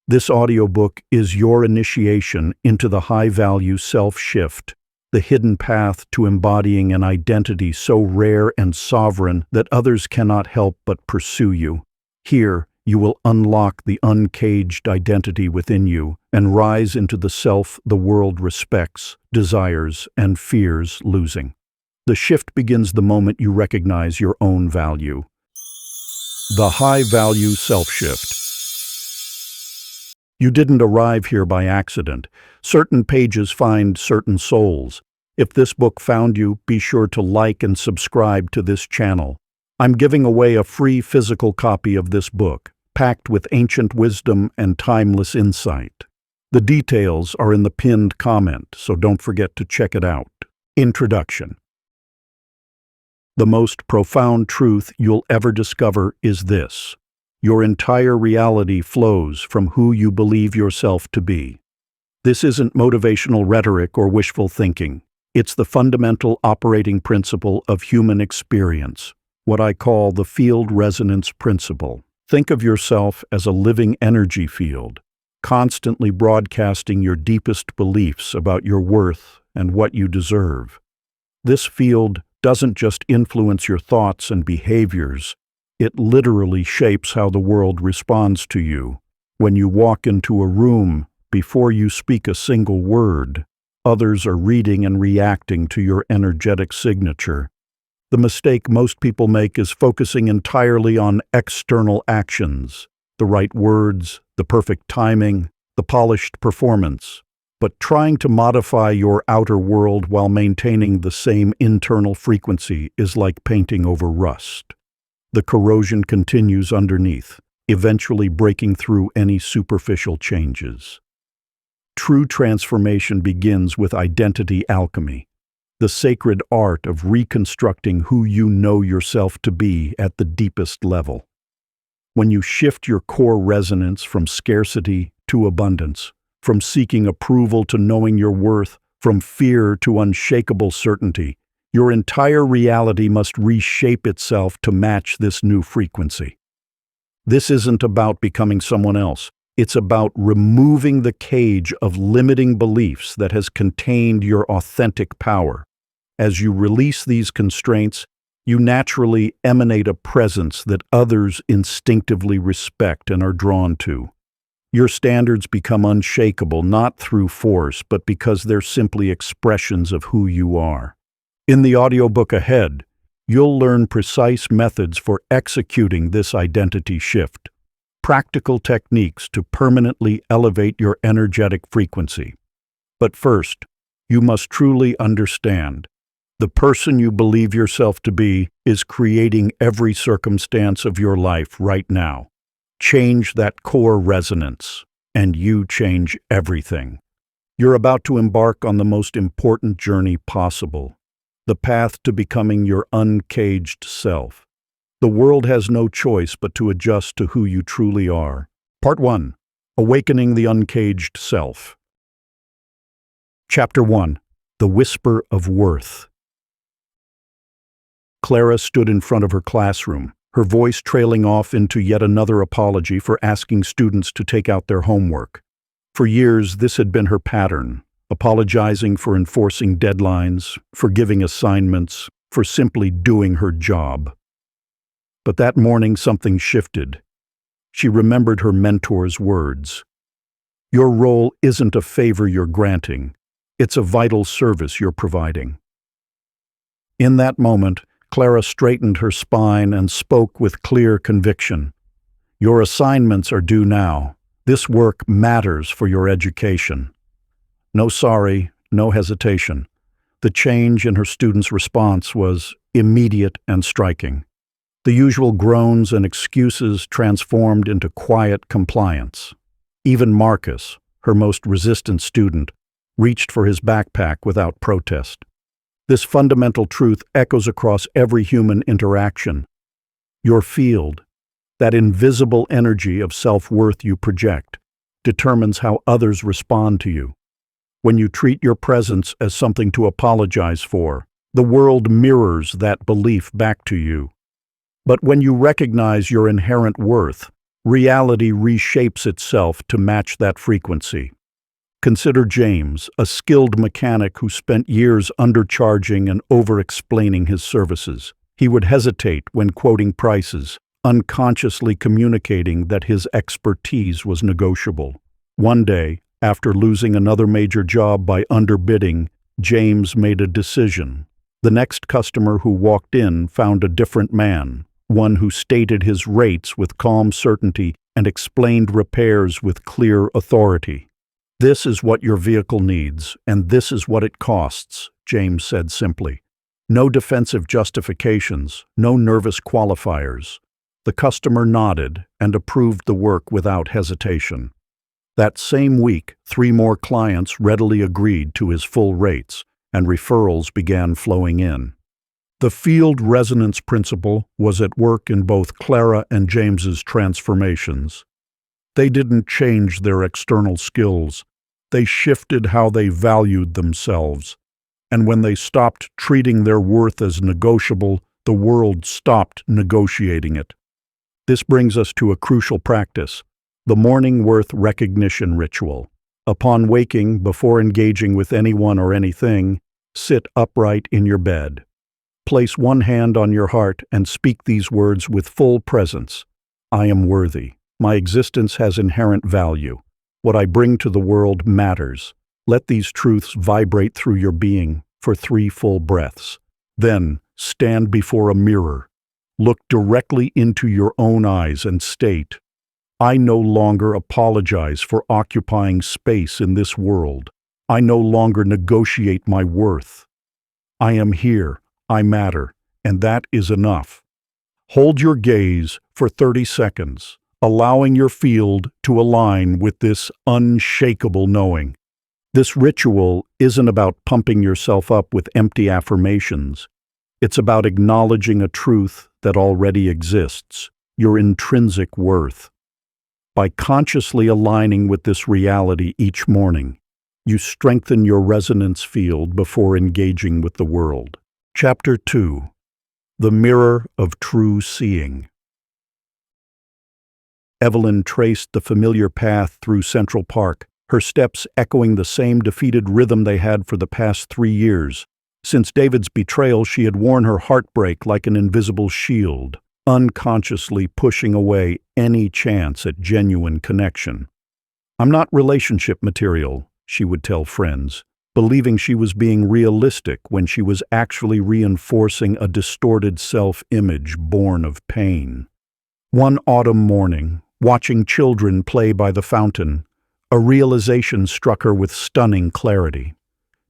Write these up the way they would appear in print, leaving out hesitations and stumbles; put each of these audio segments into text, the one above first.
This audiobook is your initiation into the high-value self-shift, the hidden path to embodying an identity so rare and sovereign that others cannot help but pursue you. Here, you will unlock the uncaged identity within you and rise into the self the world respects, desires, and fears losing. The shift begins the moment you recognize your own value. The high-value self-shift. You didn't arrive here by accident. Certain pages find certain souls. If this book found you, be sure to like and subscribe to this channel. I'm giving away a free physical copy of this book, packed with ancient wisdom and timeless insight. The details are in the pinned comment, so don't forget to check it out. Introduction. The most profound truth you'll ever discover is this: your entire reality flows from who you believe yourself to be. This isn't motivational rhetoric or wishful thinking. It's the fundamental operating principle of human experience, what I call the field resonance principle. Think of yourself as a living energy field, constantly broadcasting your deepest beliefs about your worth and what you deserve. This field doesn't just influence your thoughts and behaviors, it literally shapes how the world responds to you. When you walk into a room, before you speak a single word, others are reading and reacting to your energetic signature. The mistake most people make is focusing entirely on external actions, the right words, the perfect timing, the polished performance. But trying to modify your outer world while maintaining the same internal frequency is like painting over rust. The corrosion continues underneath, eventually breaking through any superficial changes. True transformation begins with identity alchemy, the sacred art of reconstructing who you know yourself to be at the deepest level. When you shift your core resonance from scarcity to abundance, from seeking approval to knowing your worth, from fear to unshakable certainty, your entire reality must reshape itself to match this new frequency. This isn't about becoming someone else. It's about removing the cage of limiting beliefs that has contained your authentic power. As you release these constraints, you naturally emanate a presence that others instinctively respect and are drawn to. Your standards become unshakable not through force, but because they're simply expressions of who you are. In the audiobook ahead, you'll learn precise methods for executing this identity shift, practical techniques to permanently elevate your energetic frequency. But first, you must truly understand, the person you believe yourself to be is creating every circumstance of your life right now. Change that core resonance, and you change everything. You're about to embark on the most important journey possible, the path to becoming your uncaged self. The world has no choice but to adjust to who you truly are. Part 1. Awakening the Uncaged Self. Chapter 1. The Whisper of Worth. Clara stood in front of her classroom, her voice trailing off into yet another apology for asking students to take out their homework. For years, this had been her pattern, apologizing for enforcing deadlines, for giving assignments, for simply doing her job. But that morning, something shifted. She remembered her mentor's words. Your role isn't a favor you're granting. It's a vital service you're providing. In that moment, Clara straightened her spine and spoke with clear conviction. Your assignments are due now. This work matters for your education. No sorry, no hesitation. The change in her students' response was immediate and striking. The usual groans and excuses transformed into quiet compliance. Even Marcus, her most resistant student, reached for his backpack without protest. This fundamental truth echoes across every human interaction. Your field, that invisible energy of self-worth you project, determines how others respond to you. When you treat your presence as something to apologize for, the world mirrors that belief back to you. But when you recognize your inherent worth, Reality reshapes itself to match that frequency. Consider James, a skilled mechanic who spent years undercharging and over-explaining his services. He would hesitate when quoting prices, unconsciously communicating that his expertise was negotiable. One day, after losing another major job by underbidding, James made a decision. The next customer who walked in found a different man, one who stated his rates with calm certainty and explained repairs with clear authority. "This is what your vehicle needs, and this is what it costs," James said simply. No defensive justifications, no nervous qualifiers. The customer nodded and approved the work without hesitation. That same week, 3 more clients readily agreed to his full rates, and referrals began flowing in. The field resonance principle was at work in both Clara and James's transformations. They didn't change their external skills. They shifted how they valued themselves. And when they stopped treating their worth as negotiable, the world stopped negotiating it. This brings us to a crucial practice, the morning worth recognition ritual. Upon waking, before engaging with anyone or anything, sit upright in your bed. Place one hand on your heart and speak these words with full presence. I am worthy. My existence has inherent value. What I bring to the world matters. Let these truths vibrate through your being for 3 full breaths. Then, stand before a mirror. Look directly into your own eyes and state, I no longer apologize for occupying space in this world. I no longer negotiate my worth. I am here, I matter, and that is enough. Hold your gaze for 30 seconds, allowing your field to align with this unshakable knowing. This ritual isn't about pumping yourself up with empty affirmations. It's about acknowledging a truth that already exists, your intrinsic worth. By consciously aligning with this reality each morning, you strengthen your resonance field before engaging with the world. Chapter 2. The Mirror of True Seeing. Evelyn traced the familiar path through Central Park, her steps echoing the same defeated rhythm they had for the past 3 years. Since David's betrayal, she had worn her heartbreak like an invisible shield, unconsciously pushing away any chance at genuine connection. "I'm not relationship material," she would tell friends, believing she was being realistic when she was actually reinforcing a distorted self-image born of pain. One autumn morning, watching children play by the fountain, a realization struck her with stunning clarity.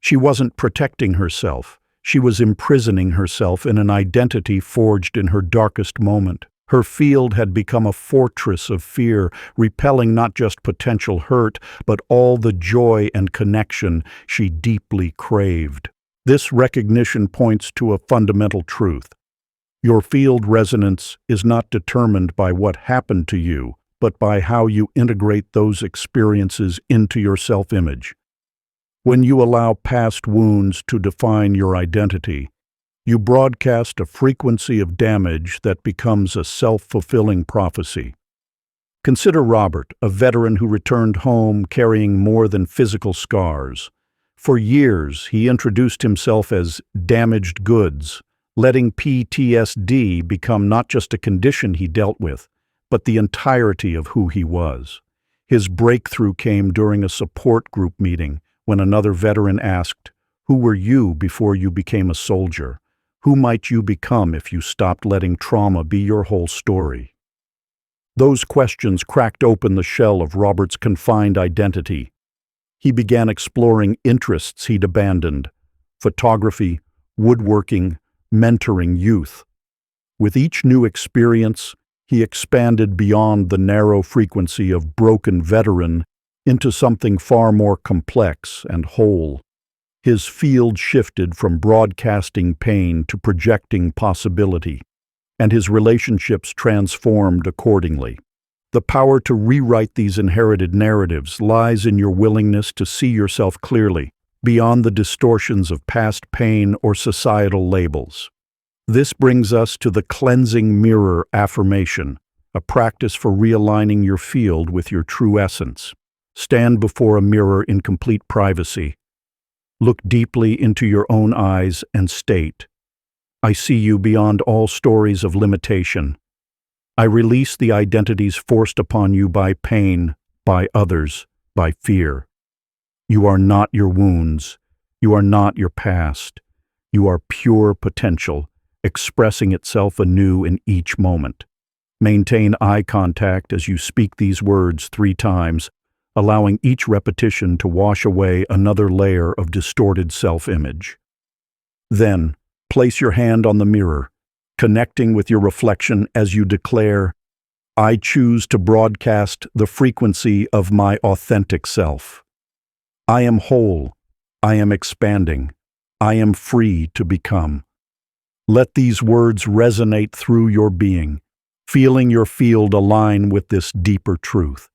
She wasn't protecting herself. She was imprisoning herself in an identity forged in her darkest moment. Her field had become a fortress of fear, repelling not just potential hurt, but all the joy and connection she deeply craved. This recognition points to a fundamental truth. Your field resonance is not determined by what happened to you, but by how you integrate those experiences into your self-image. When you allow past wounds to define your identity, you broadcast a frequency of damage that becomes a self-fulfilling prophecy. Consider Robert, a veteran who returned home carrying more than physical scars. For years, he introduced himself as damaged goods, letting PTSD become not just a condition he dealt with, but the entirety of who he was. His breakthrough came during a support group meeting when another veteran asked, "Who were you before you became a soldier? Who might you become if you stopped letting trauma be your whole story?" Those questions cracked open the shell of Robert's confined identity. He began exploring interests he'd abandoned: photography, woodworking, mentoring youth. With each new experience, he expanded beyond the narrow frequency of broken veteran into something far more complex and whole. His field shifted from broadcasting pain to projecting possibility, and his relationships transformed accordingly. The power to rewrite these inherited narratives lies in your willingness to see yourself clearly, beyond the distortions of past pain or societal labels. This brings us to the cleansing mirror affirmation, a practice for realigning your field with your true essence. Stand before a mirror in complete privacy. Look deeply into your own eyes and state, "I see you beyond all stories of limitation. I release the identities forced upon you by pain, by others, by fear. You are not your wounds. You are not your past. You are pure potential, expressing itself anew in each moment." Maintain eye contact as you speak these words 3 times, allowing each repetition to wash away another layer of distorted self-image. Then, place your hand on the mirror, connecting with your reflection as you declare, "I choose to broadcast the frequency of my authentic self. I am whole. I am expanding. I am free to become." Let these words resonate through your being, feeling your field align with this deeper truth.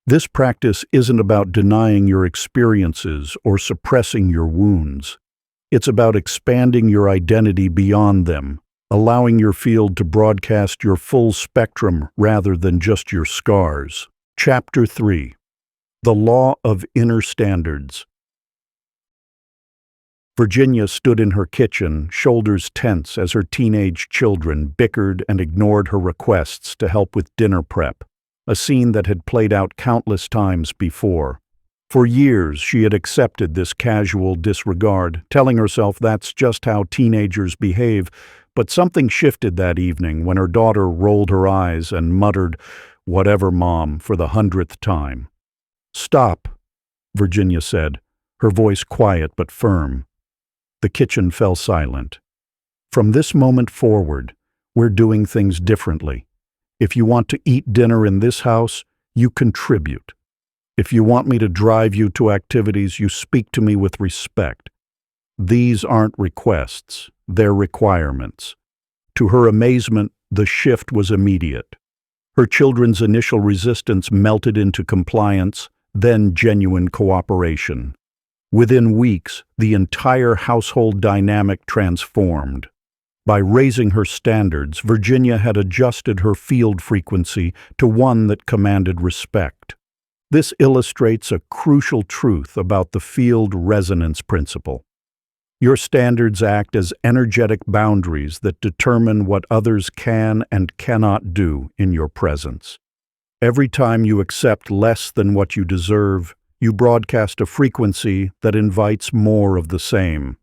This practice isn't about denying your experiences or suppressing your wounds. It's about expanding your identity beyond them, allowing your field to broadcast your full spectrum rather than just your scars. Chapter 3. The Law of Inner Standards. Virginia stood in her kitchen, shoulders tense as her teenage children bickered and ignored her requests to help with dinner prep, a scene that had played out countless times before. For years, she had accepted this casual disregard, telling herself that's just how teenagers behave, but something shifted that evening when her daughter rolled her eyes and muttered, "Whatever, Mom," for the 100th time. "Stop," Virginia said, her voice quiet but firm. The kitchen fell silent. "From this moment forward, we're doing things differently. If you want to eat dinner in this house, you contribute. If you want me to drive you to activities, you speak to me with respect. These aren't requests, they're requirements." To her amazement, the shift was immediate. Her children's initial resistance melted into compliance, then genuine cooperation. Within weeks, the entire household dynamic transformed. By raising her standards, Virginia had adjusted her field frequency to one that commanded respect. This illustrates a crucial truth about the field resonance principle. Your standards act as energetic boundaries that determine what others can and cannot do in your presence. Every time you accept less than what you deserve, you broadcast a frequency that invites more of the same.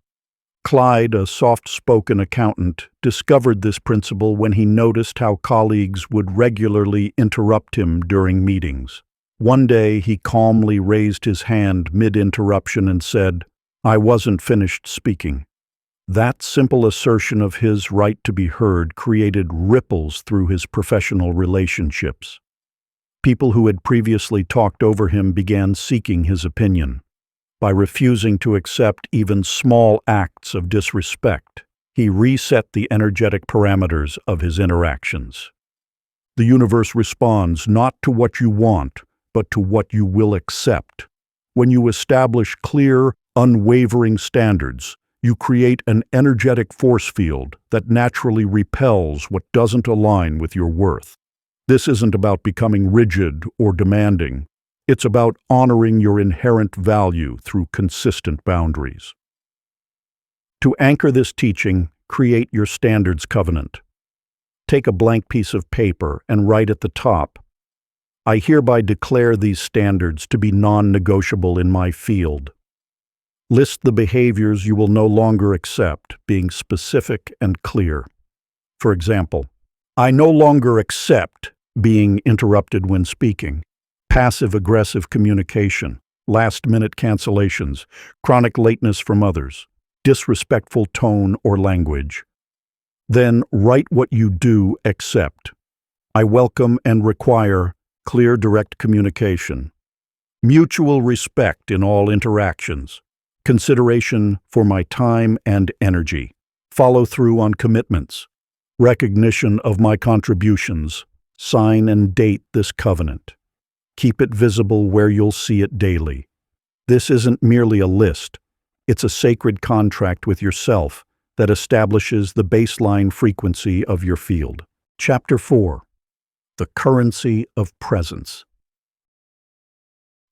Clyde, a soft-spoken accountant, discovered this principle when he noticed how colleagues would regularly interrupt him during meetings. One day, he calmly raised his hand mid-interruption and said, "I wasn't finished speaking." That simple assertion of his right to be heard created ripples through his professional relationships. People who had previously talked over him began seeking his opinion. By refusing to accept even small acts of disrespect, he reset the energetic parameters of his interactions. The universe responds not to what you want, but to what you will accept. When you establish clear, unwavering standards, you create an energetic force field that naturally repels what doesn't align with your worth. This isn't about becoming rigid or demanding. It's about honoring your inherent value through consistent boundaries. To anchor this teaching, create your standards covenant. Take a blank piece of paper and write at the top, "I hereby declare these standards to be non-negotiable in my field." List the behaviors you will no longer accept, being specific and clear. For example, I no longer accept being interrupted when speaking, passive-aggressive communication, last-minute cancellations, chronic lateness from others, disrespectful tone or language. Then write what you do accept. I welcome and require clear, direct communication, mutual respect in all interactions, consideration for my time and energy, follow through on commitments, recognition of my contributions. Sign and date this covenant. Keep it visible where you'll see it daily. This isn't merely a list. It's a sacred contract with yourself that establishes the baseline frequency of your field. Chapter 4. the currency of presence.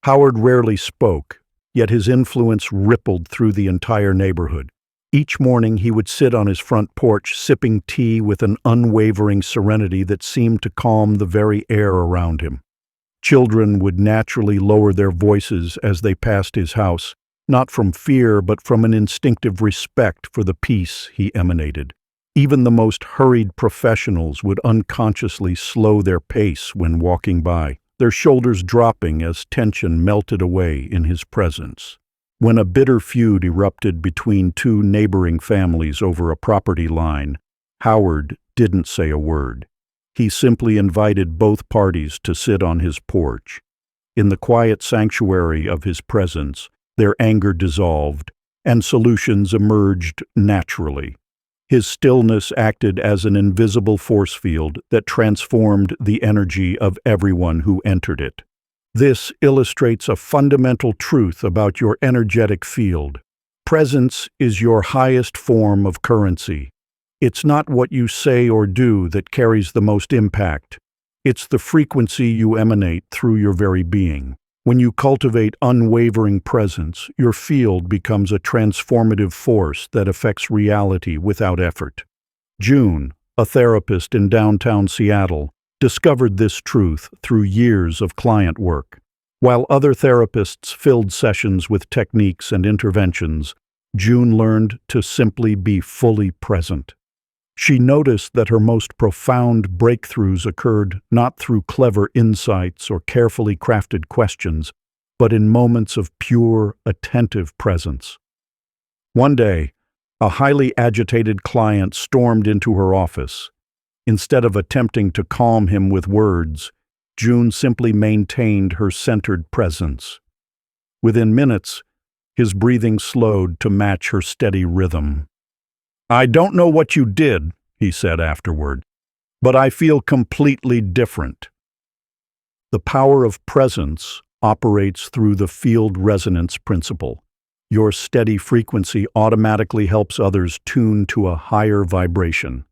Howard rarely spoke, yet his influence rippled through the entire neighborhood. Each morning he would sit on his front porch sipping tea with an unwavering serenity that seemed to calm the very air around him. Children would naturally lower their voices as they passed his house, not from fear but from an instinctive respect for the peace he emanated. Even the most hurried professionals would unconsciously slow their pace when walking by, their shoulders dropping as tension melted away in his presence. When a bitter feud erupted between two neighboring families over a property line, Howard didn't say a word. He simply invited both parties to sit on his porch. In the quiet sanctuary of his presence, their anger dissolved, and solutions emerged naturally. His stillness acted as an invisible force field that transformed the energy of everyone who entered it. This illustrates a fundamental truth about your energetic field. Presence is your highest form of currency. It's not what you say or do that carries the most impact. It's the frequency you emanate through your very being. When you cultivate unwavering presence, your field becomes a transformative force that affects reality without effort. June, a therapist in downtown Seattle, discovered this truth through years of client work. While other therapists filled sessions with techniques and interventions, June learned to simply be fully present. She noticed that her most profound breakthroughs occurred not through clever insights or carefully crafted questions, but in moments of pure, attentive presence. One day, a highly agitated client stormed into her office. Instead of attempting to calm him with words, June simply maintained her centered presence. Within minutes, his breathing slowed to match her steady rhythm. "I don't know what you did," he said afterward, "but I feel completely different." The power of presence operates through the field resonance principle. Your steady frequency automatically helps others tune to a higher vibration.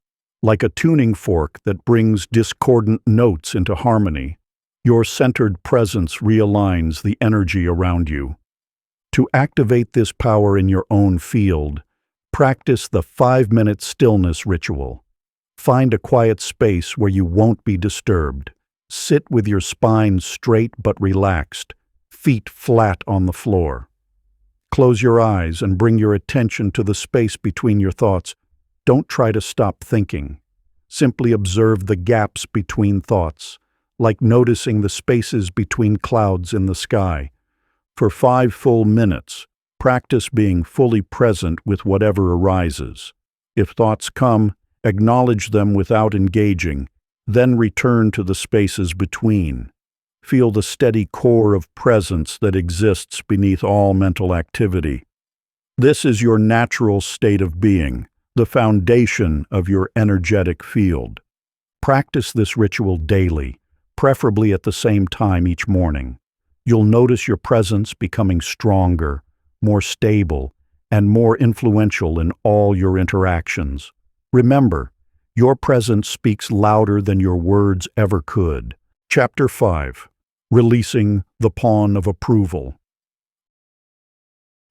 Like a tuning fork that brings discordant notes into harmony, your centered presence realigns the energy around you. To activate this power in your own field, practice the 5-minute stillness ritual. Find a quiet space where you won't be disturbed. Sit with your spine straight but relaxed, feet flat on the floor. Close your eyes and bring your attention to the space between your thoughts. Don't try to stop thinking. Simply observe the gaps between thoughts, like noticing the spaces between clouds in the sky. For 5 full minutes, practice being fully present with whatever arises. If thoughts come, acknowledge them without engaging, then return to the spaces between. Feel the steady core of presence that exists beneath all mental activity. This is your natural state of being, the foundation of your energetic field. Practice this ritual daily, preferably at the same time each morning. You'll notice your presence becoming stronger, more stable, and more influential in all your interactions. Remember, your presence speaks louder than your words ever could. Chapter 5. Releasing the Pawn of Approval.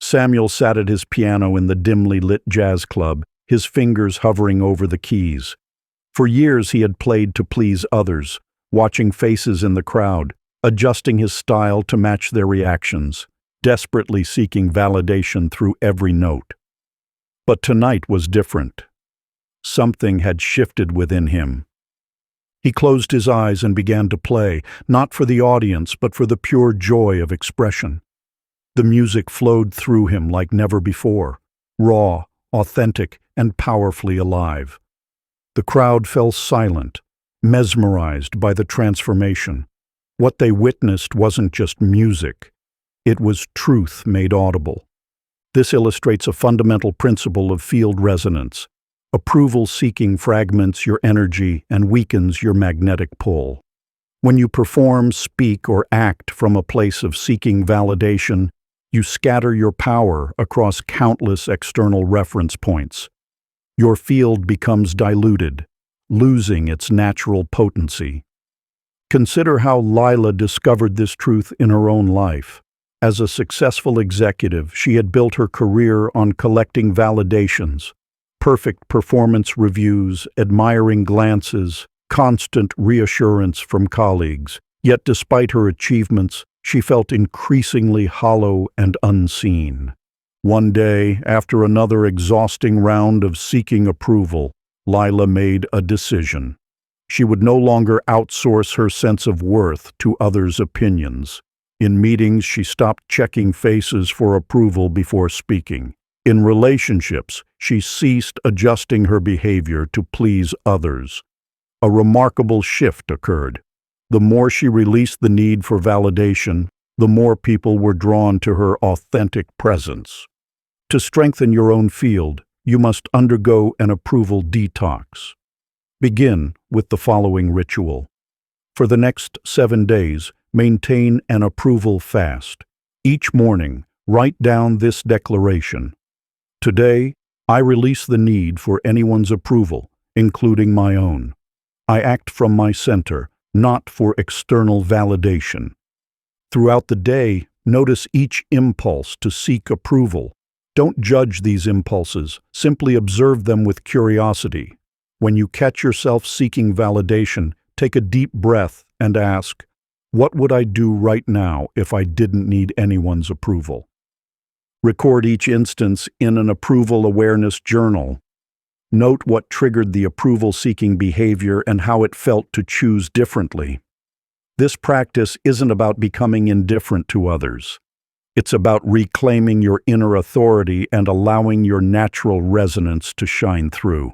Samuel sat at his piano in the dimly lit jazz club, his fingers hovering over the keys. For years he had played to please others, watching faces in the crowd, adjusting his style to match their reactions, desperately seeking validation through every note. But tonight was different. Something had shifted within him. He closed his eyes and began to play, not for the audience, but for the pure joy of expression. The music flowed through him like never before, raw, authentic, and powerfully alive. The crowd fell silent, mesmerized by the transformation. What they witnessed wasn't just music. It was truth made audible. This illustrates a fundamental principle of field resonance. Approval-seeking fragments your energy and weakens your magnetic pull. When you perform, speak, or act from a place of seeking validation, you scatter your power across countless external reference points. Your field becomes diluted, losing its natural potency. Consider how Lila discovered this truth in her own life. As a successful executive, she had built her career on collecting validations, perfect performance reviews, admiring glances, constant reassurance from colleagues. Yet despite her achievements, she felt increasingly hollow and unseen. One day, after another exhausting round of seeking approval, Lila made a decision. She would no longer outsource her sense of worth to others' opinions. In meetings, she stopped checking faces for approval before speaking. In relationships, she ceased adjusting her behavior to please others. A remarkable shift occurred. The more she released the need for validation, the more people were drawn to her authentic presence. To strengthen your own field, you must undergo an approval detox. Begin with the following ritual. For the next 7 days, maintain an approval fast. Each morning, write down this declaration. Today, I release the need for anyone's approval, including my own. I act from my center, not for external validation. Throughout the day, notice each impulse to seek approval. Don't judge these impulses, simply observe them with curiosity. When you catch yourself seeking validation, take a deep breath and ask, what would I do right now if I didn't need anyone's approval? Record each instance in an approval awareness journal. Note what triggered the approval-seeking behavior and how it felt to choose differently. This practice isn't about becoming indifferent to others. It's about reclaiming your inner authority and allowing your natural resonance to shine through.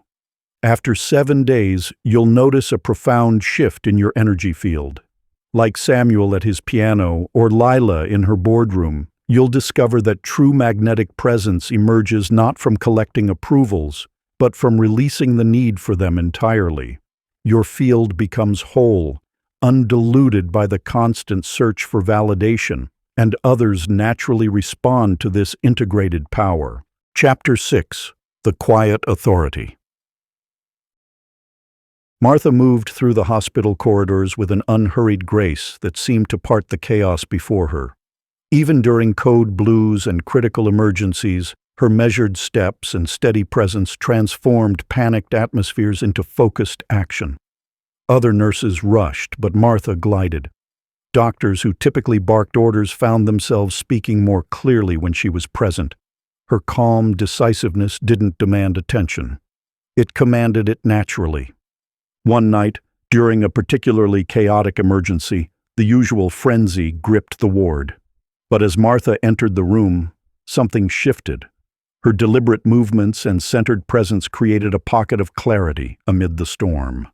After 7 days, you'll notice a profound shift in your energy field. Like Samuel at his piano or Lila in her boardroom, you'll discover that true magnetic presence emerges not from collecting approvals, but from releasing the need for them entirely. Your field becomes whole, undiluted by the constant search for validation, and others naturally respond to this integrated power. Chapter 6: The Quiet Authority. Martha moved through the hospital corridors with an unhurried grace that seemed to part the chaos before her. Even during code blues and critical emergencies, her measured steps and steady presence transformed panicked atmospheres into focused action. Other nurses rushed, but Martha glided. Doctors who typically barked orders found themselves speaking more clearly when she was present. Her calm decisiveness didn't demand attention. It commanded it naturally. One night, during a particularly chaotic emergency, the usual frenzy gripped the ward. But as Martha entered the room, something shifted. Her deliberate movements and centered presence created a pocket of clarity amid the storm.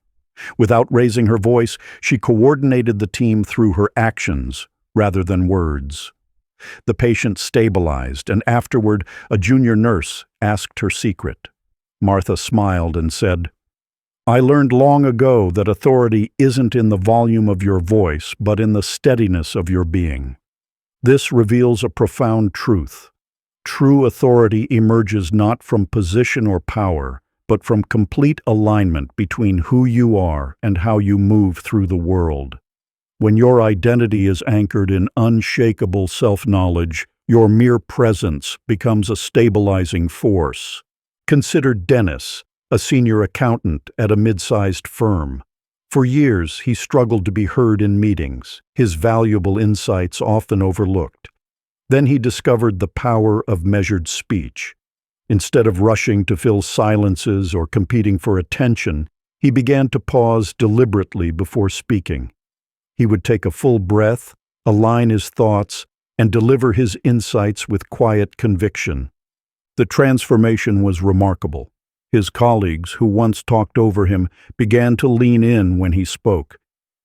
Without raising her voice, she coordinated the team through her actions rather than words. The patient stabilized, and afterward, a junior nurse asked her secret. Martha smiled and said, "I learned long ago that authority isn't in the volume of your voice, but in the steadiness of your being." This reveals a profound truth. True authority emerges not from position or power, but from complete alignment between who you are and how you move through the world. When your identity is anchored in unshakable self-knowledge, your mere presence becomes a stabilizing force. Consider Dennis, a senior accountant at a mid-sized firm. For years, he struggled to be heard in meetings, his valuable insights often overlooked. Then he discovered the power of measured speech. Instead of rushing to fill silences or competing for attention, he began to pause deliberately before speaking. He would take a full breath, align his thoughts, and deliver his insights with quiet conviction. The transformation was remarkable. His colleagues, who once talked over him, began to lean in when he spoke.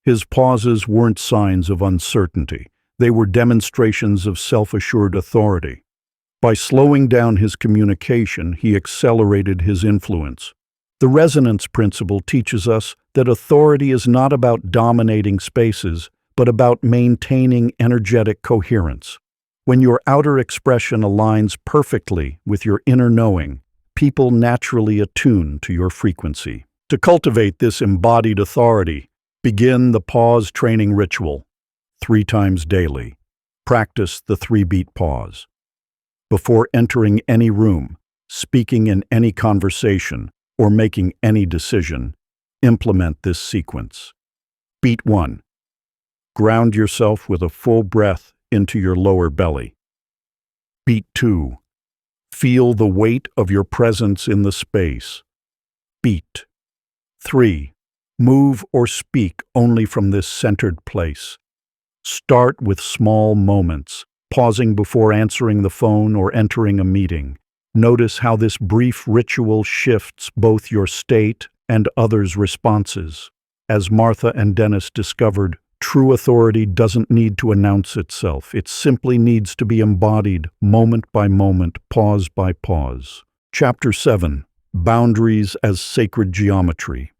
His pauses weren't signs of uncertainty. They were demonstrations of self-assured authority. By slowing down his communication, he accelerated his influence. The resonance principle teaches us that authority is not about dominating spaces, but about maintaining energetic coherence. When your outer expression aligns perfectly with your inner knowing, people naturally attune to your frequency. To cultivate this embodied authority, Begin the pause training ritual 3 times daily. Practice the 3-beat pause. Before entering any room, speaking in any conversation, or making any decision, implement this sequence. Beat 1. Ground yourself with a full breath into your lower belly. Beat 2. Feel the weight of your presence in the space. Beat 3. Move or speak only from this centered place. Start with small moments, pausing before answering the phone or entering a meeting. Notice how this brief ritual shifts both your state and others' responses. As Martha and Dennis discovered, true authority doesn't need to announce itself. It simply needs to be embodied moment by moment, pause by pause. Chapter 7. Boundaries as Sacred Geometry.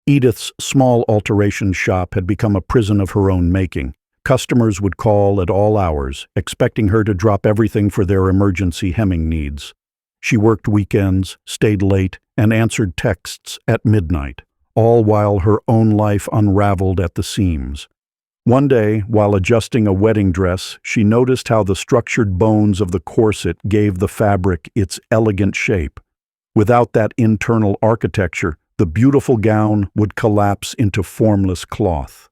Edith's small alteration shop had become a prison of her own making. Customers would call at all hours, expecting her to drop everything for their emergency hemming needs. She worked weekends, stayed late, and answered texts at midnight, all while her own life unraveled at the seams. One day, while adjusting a wedding dress, she noticed how the structured bones of the corset gave the fabric its elegant shape. Without that internal architecture, the beautiful gown would collapse into formless cloth.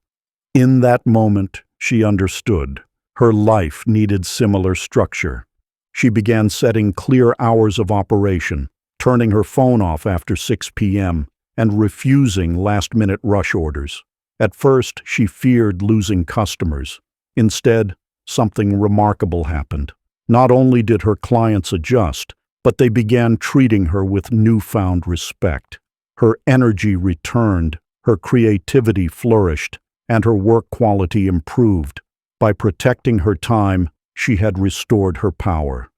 In that moment, she understood. Her life needed similar structure. She began setting clear hours of operation, turning her phone off after 6 p.m., and refusing last-minute rush orders. At first, she feared losing customers. Instead, something remarkable happened. Not only did her clients adjust, but they began treating her with newfound respect. Her energy returned, her creativity flourished, and her work quality improved. By protecting her time, she had restored her power.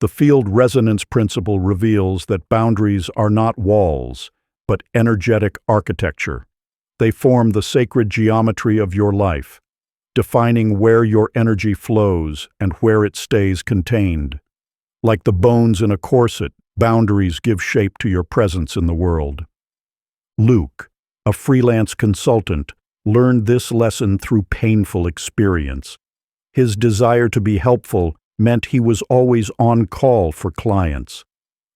The field resonance principle reveals that boundaries are not walls, but energetic architecture. They form the sacred geometry of your life, defining where your energy flows and where it stays contained. Like the bones in a corset, boundaries give shape to your presence in the world. Luke, a freelance consultant, learned this lesson through painful experience. His desire to be helpful meant he was always on call for clients.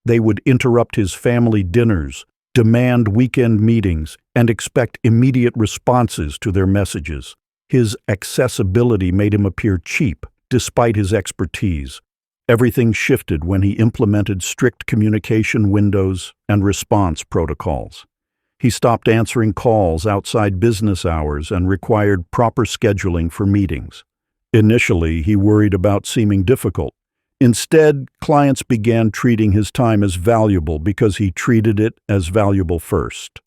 They would interrupt his family dinners, demand weekend meetings, and expect immediate responses to their messages. His accessibility made him appear cheap, despite his expertise. Everything shifted when he implemented strict communication windows and response protocols. He stopped answering calls outside business hours and required proper scheduling for meetings. Initially, he worried about seeming difficult. Instead, clients began treating his time as valuable because he treated it as valuable first.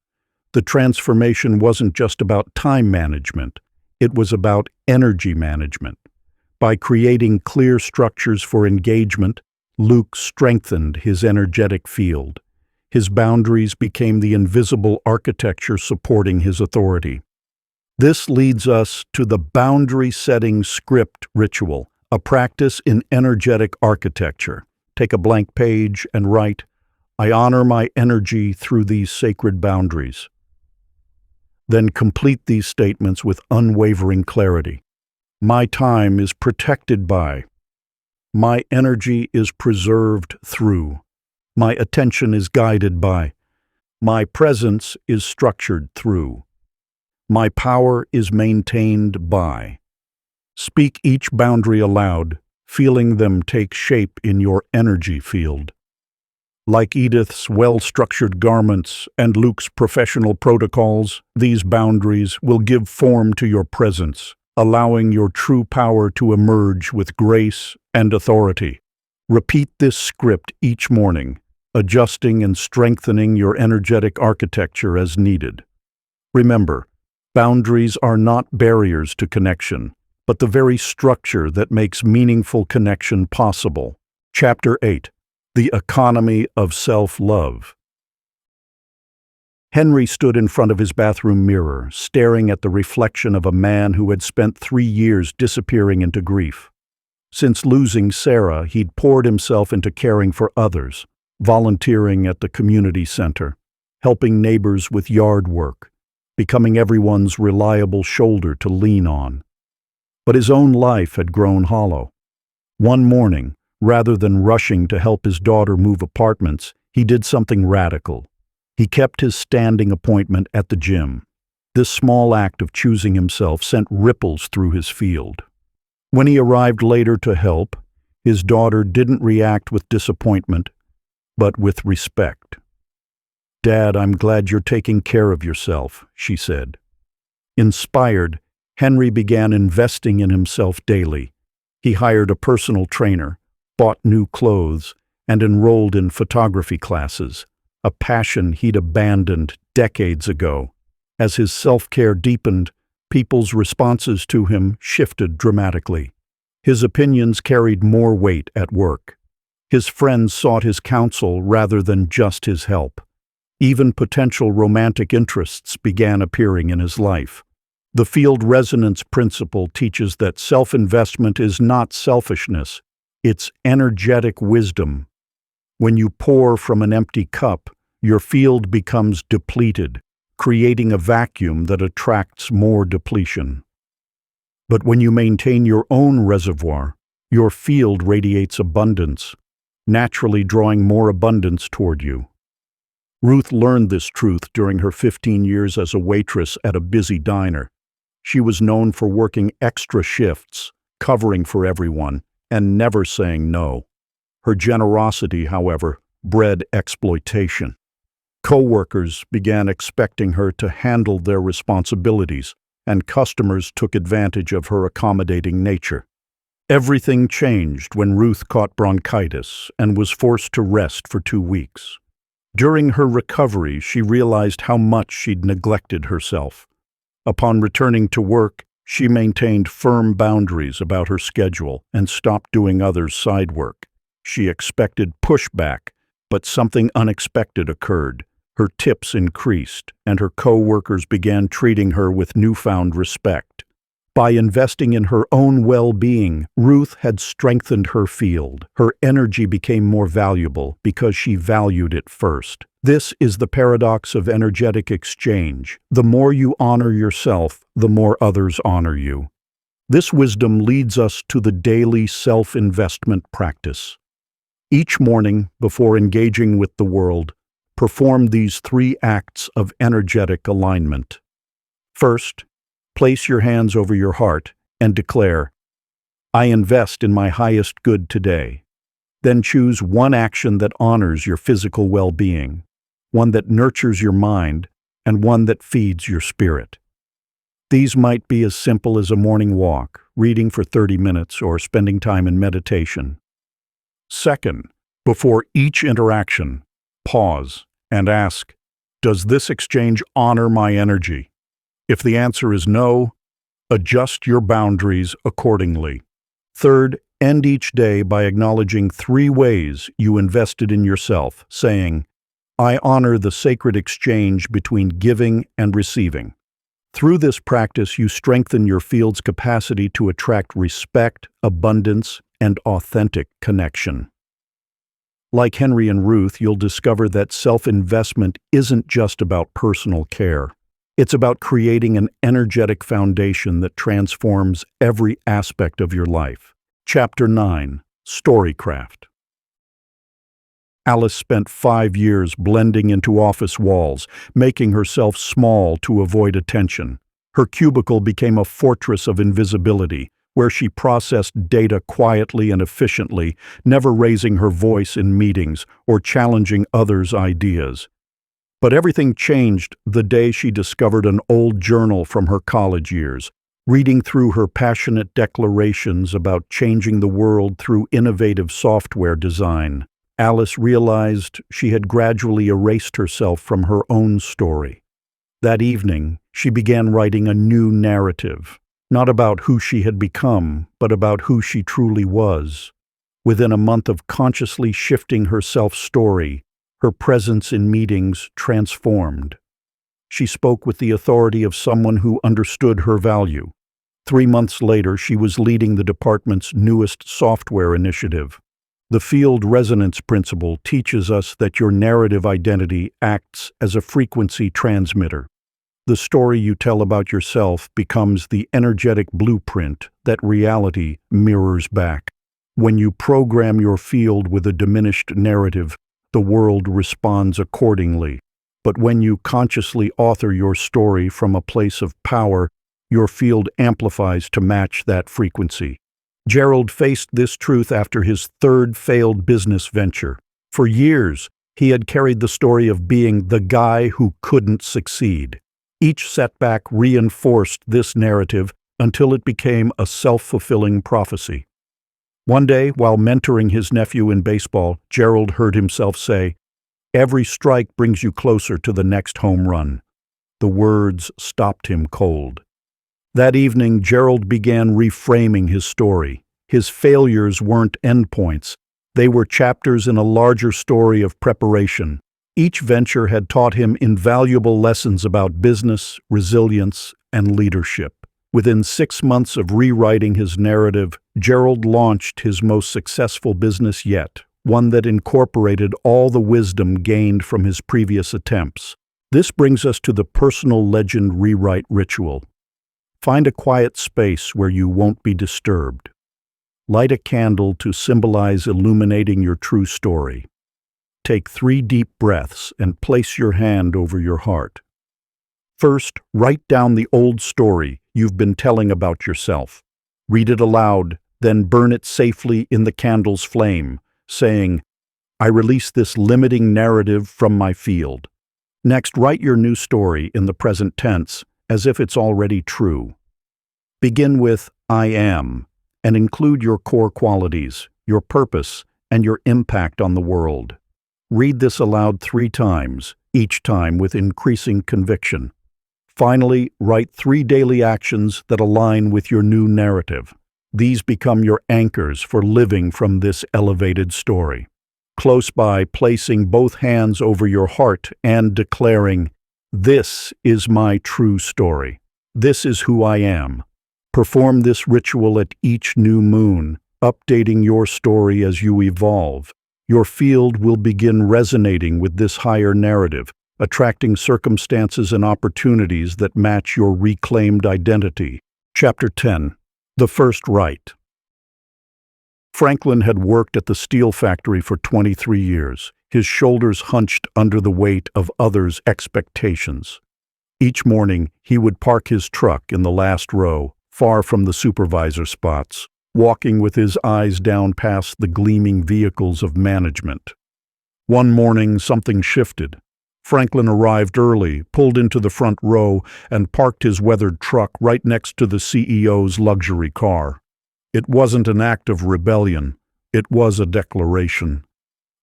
The transformation wasn't just about time management, it was about energy management. By creating clear structures for engagement, Luke strengthened his energetic field. His boundaries became the invisible architecture supporting his authority. This leads us to the boundary-setting script ritual, a practice in energetic architecture. Take a blank page and write, "I honor my energy through these sacred boundaries." Then complete these statements with unwavering clarity. My time is protected by. My energy is preserved through. My attention is guided by. My presence is structured through. My power is maintained by. Speak each boundary aloud, feeling them take shape in your energy field. Like Edith's well-structured garments and Luke's professional protocols, these boundaries will give form to your presence, allowing your true power to emerge with grace and authority. Repeat this script each morning, adjusting and strengthening your energetic architecture as needed. Remember, boundaries are not barriers to connection, but the very structure that makes meaningful connection possible. Chapter 8. The Economy of Self-Love. Henry stood in front of his bathroom mirror, staring at the reflection of a man who had spent 3 years disappearing into grief. Since losing Sarah, he'd poured himself into caring for others, volunteering at the community center, helping neighbors with yard work, becoming everyone's reliable shoulder to lean on. But his own life had grown hollow. One morning, rather than rushing to help his daughter move apartments, he did something radical. He kept his standing appointment at the gym. This small act of choosing himself sent ripples through his field. When he arrived later to help, his daughter didn't react with disappointment, but with respect. "Dad, I'm glad you're taking care of yourself," she said. Inspired, Henry began investing in himself daily. He hired a personal trainer, bought new clothes, and enrolled in photography classes, a passion he'd abandoned decades ago. As his self-care deepened, people's responses to him shifted dramatically. His opinions carried more weight at work. His friends sought his counsel rather than just his help. Even potential romantic interests began appearing in his life. The field resonance principle teaches that self-investment is not selfishness, it's energetic wisdom. When you pour from an empty cup, your field becomes depleted, creating a vacuum that attracts more depletion. But when you maintain your own reservoir, your field radiates abundance, naturally drawing more abundance toward you. Ruth learned this truth during her 15 years as a waitress at a busy diner. She was known for working extra shifts, covering for everyone, and never saying no. Her generosity, however, bred exploitation. Co-workers began expecting her to handle their responsibilities, and customers took advantage of her accommodating nature. Everything changed when Ruth caught bronchitis and was forced to rest for 2 weeks. During her recovery, she realized how much she'd neglected herself. Upon returning to work, she maintained firm boundaries about her schedule and stopped doing others' side work. She expected pushback, but something unexpected occurred. Her tips increased, and her co-workers began treating her with newfound respect. By investing in her own well-being, Ruth had strengthened her field. Her energy became more valuable because she valued it first. This is the paradox of energetic exchange. The more you honor yourself, the more others honor you. This wisdom leads us to the daily self-investment practice. Each morning, before engaging with the world, perform these 3 acts of energetic alignment. First, place your hands over your heart and declare, "I invest in my highest good today." Then choose one action that honors your physical well-being, one that nurtures your mind, and one that feeds your spirit. These might be as simple as a morning walk, reading for 30 minutes, or spending time in meditation. Second, before each interaction, pause and ask, "Does this exchange honor my energy?" If the answer is no, adjust your boundaries accordingly. Third, end each day by acknowledging 3 ways you invested in yourself, saying, "I honor the sacred exchange between giving and receiving." Through this practice, you strengthen your field's capacity to attract respect, abundance, and authentic connection. Like Henry and Ruth, you'll discover that self-investment isn't just about personal care. It's about creating an energetic foundation that transforms every aspect of your life. Chapter 9: Storycraft. Alice spent 5 years blending into office walls, making herself small to avoid attention. Her cubicle became a fortress of invisibility, where she processed data quietly and efficiently, never raising her voice in meetings or challenging others' ideas. But everything changed the day she discovered an old journal from her college years. Reading through her passionate declarations about changing the world through innovative software design, Alice realized she had gradually erased herself from her own story. That evening, she began writing a new narrative, not about who she had become, but about who she truly was. Within a month of consciously shifting her self-story, her presence in meetings transformed. She spoke with the authority of someone who understood her value. 3 months later, she was leading the department's newest software initiative. The field resonance principle teaches us that your narrative identity acts as a frequency transmitter. The story you tell about yourself becomes the energetic blueprint that reality mirrors back. When you program your field with a diminished narrative, the world responds accordingly. But when you consciously author your story from a place of power, your field amplifies to match that frequency. Gerald faced this truth after his third failed business venture. For years, he had carried the story of being the guy who couldn't succeed. Each setback reinforced this narrative until it became a self-fulfilling prophecy. One day, while mentoring his nephew in baseball, Gerald heard himself say, "Every strike brings you closer to the next home run." The words stopped him cold. That evening, Gerald began reframing his story. His failures weren't endpoints. They were chapters in a larger story of preparation. Each venture had taught him invaluable lessons about business, resilience, and leadership. Within 6 months of rewriting his narrative, Gerald launched his most successful business yet, one that incorporated all the wisdom gained from his previous attempts. This brings us to the personal legend rewrite ritual. Find a quiet space where you won't be disturbed. Light a candle to symbolize illuminating your true story. Take 3 deep breaths and place your hand over your heart. First, write down the old story you've been telling about yourself. Read it aloud, then burn it safely in the candle's flame, saying, "I release this limiting narrative from my field." Next, write your new story in the present tense, as if it's already true. Begin with "I am," and include your core qualities, your purpose, and your impact on the world. Read this aloud 3 times, each time with increasing conviction. Finally, write 3 daily actions that align with your new narrative. These become your anchors for living from this elevated story. Close by, placing both hands over your heart and declaring, "This is my true story. This is who I am." Perform this ritual at each new moon, updating your story as you evolve. Your field will begin resonating with this higher narrative, attracting circumstances and opportunities that match your reclaimed identity. Chapter 10. The First Right. Franklin had worked at the steel factory for 23 years, his shoulders hunched under the weight of others' expectations. Each morning, he would park his truck in the last row, far from the supervisor spots, walking with his eyes down past the gleaming vehicles of management. One morning, something shifted. Franklin arrived early, pulled into the front row, and parked his weathered truck right next to the CEO's luxury car. It wasn't an act of rebellion. It was a declaration.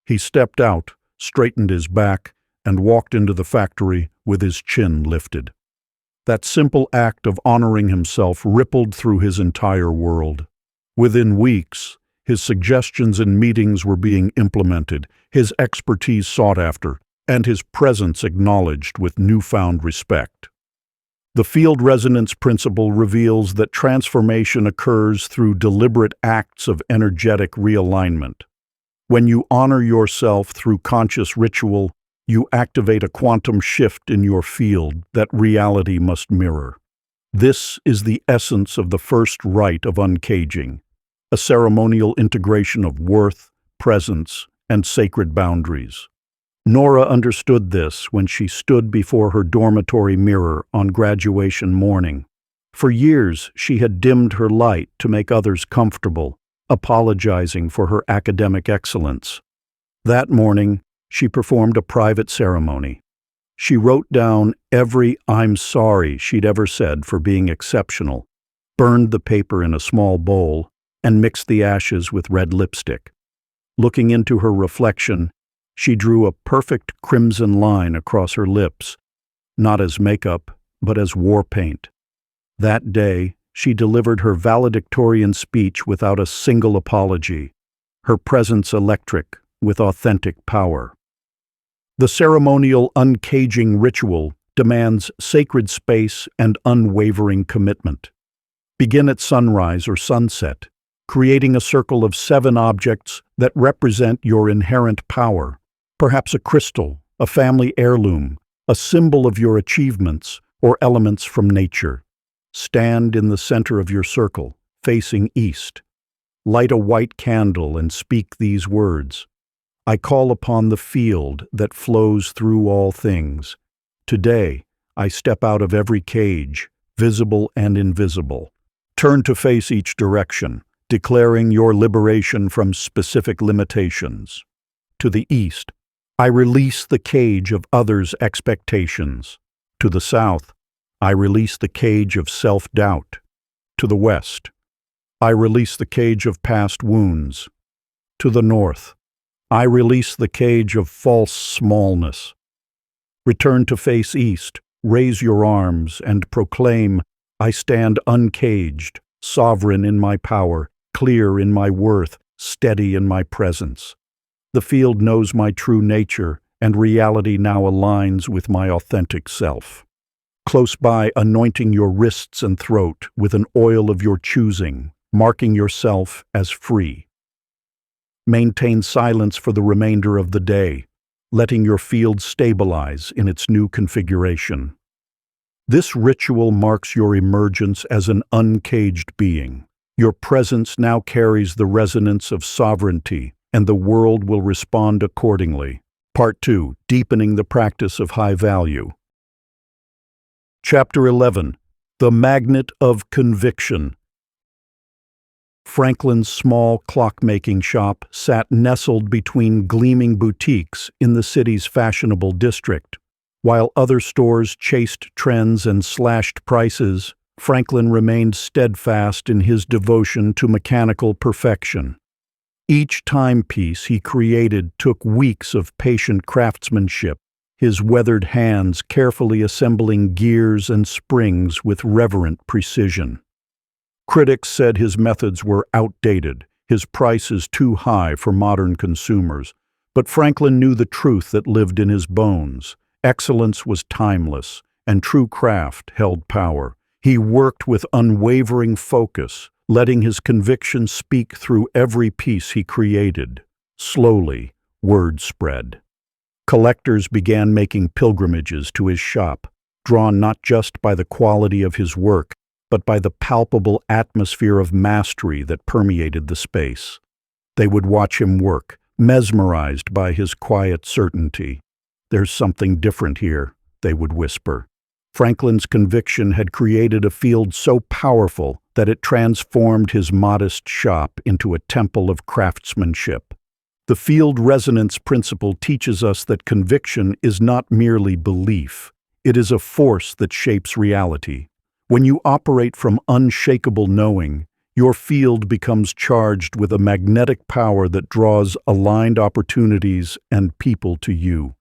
He stepped out, straightened his back, and walked into the factory with his chin lifted. That simple act of honoring himself rippled through his entire world. Within weeks, his suggestions in meetings were being implemented, his expertise sought after, and his presence acknowledged with newfound respect. The field resonance principle reveals that transformation occurs through deliberate acts of energetic realignment. When you honor yourself through conscious ritual, you activate a quantum shift in your field that reality must mirror. This is the essence of the first rite of uncaging, a ceremonial integration of worth, presence, and sacred boundaries. Nora understood this when she stood before her dormitory mirror on graduation morning. For years, she had dimmed her light to make others comfortable, apologizing for her academic excellence. That morning, she performed a private ceremony. She wrote down every "I'm sorry" she'd ever said for being exceptional, burned the paper in a small bowl, and mixed the ashes with red lipstick. Looking into her reflection, she drew a perfect crimson line across her lips, not as makeup, but as war paint. That day, she delivered her valedictorian speech without a single apology, her presence electric with authentic power. The ceremonial uncaging ritual demands sacred space and unwavering commitment. Begin at sunrise or sunset, creating a circle of 7 objects that represent your inherent power. Perhaps a crystal, a family heirloom, a symbol of your achievements, or elements from nature. Stand in the center of your circle, facing east. Light a white candle and speak these words. I call upon the field that flows through all things. Today, I step out of every cage, visible and invisible. Turn to face each direction, declaring your liberation from specific limitations. To the east, I release the cage of others' expectations. To the south, I release the cage of self-doubt. To the west, I release the cage of past wounds. To the north, I release the cage of false smallness. Return to face east, raise your arms, and proclaim, I stand uncaged, sovereign in my power, clear in my worth, steady in my presence. The field knows my true nature, and reality now aligns with my authentic self. Close by, anointing your wrists and throat with an oil of your choosing, marking yourself as free. Maintain silence for the remainder of the day, letting your field stabilize in its new configuration. This ritual marks your emergence as an uncaged being. Your presence now carries the resonance of sovereignty, and the world will respond accordingly. Part 2. Deepening the practice of high value. Chapter 11. The Magnet of Conviction. Franklin's small clock-making shop sat nestled between gleaming boutiques in the city's fashionable district. While other stores chased trends and slashed prices, Franklin remained steadfast in his devotion to mechanical perfection. Each timepiece he created took weeks of patient craftsmanship, his weathered hands carefully assembling gears and springs with reverent precision. Critics said his methods were outdated, his prices too high for modern consumers, but Franklin knew the truth that lived in his bones. Excellence was timeless, and true craft held power. He worked with unwavering focus, letting his conviction speak through every piece he created. Slowly, word spread. Collectors began making pilgrimages to his shop, drawn not just by the quality of his work, but by the palpable atmosphere of mastery that permeated the space. They would watch him work, mesmerized by his quiet certainty. "There's something different here," they would whisper. Franklin's conviction had created a field so powerful that it transformed his modest shop into a temple of craftsmanship. The field resonance principle teaches us that conviction is not merely belief. It is a force that shapes reality. When you operate from unshakable knowing, your field becomes charged with a magnetic power that draws aligned opportunities and people to you.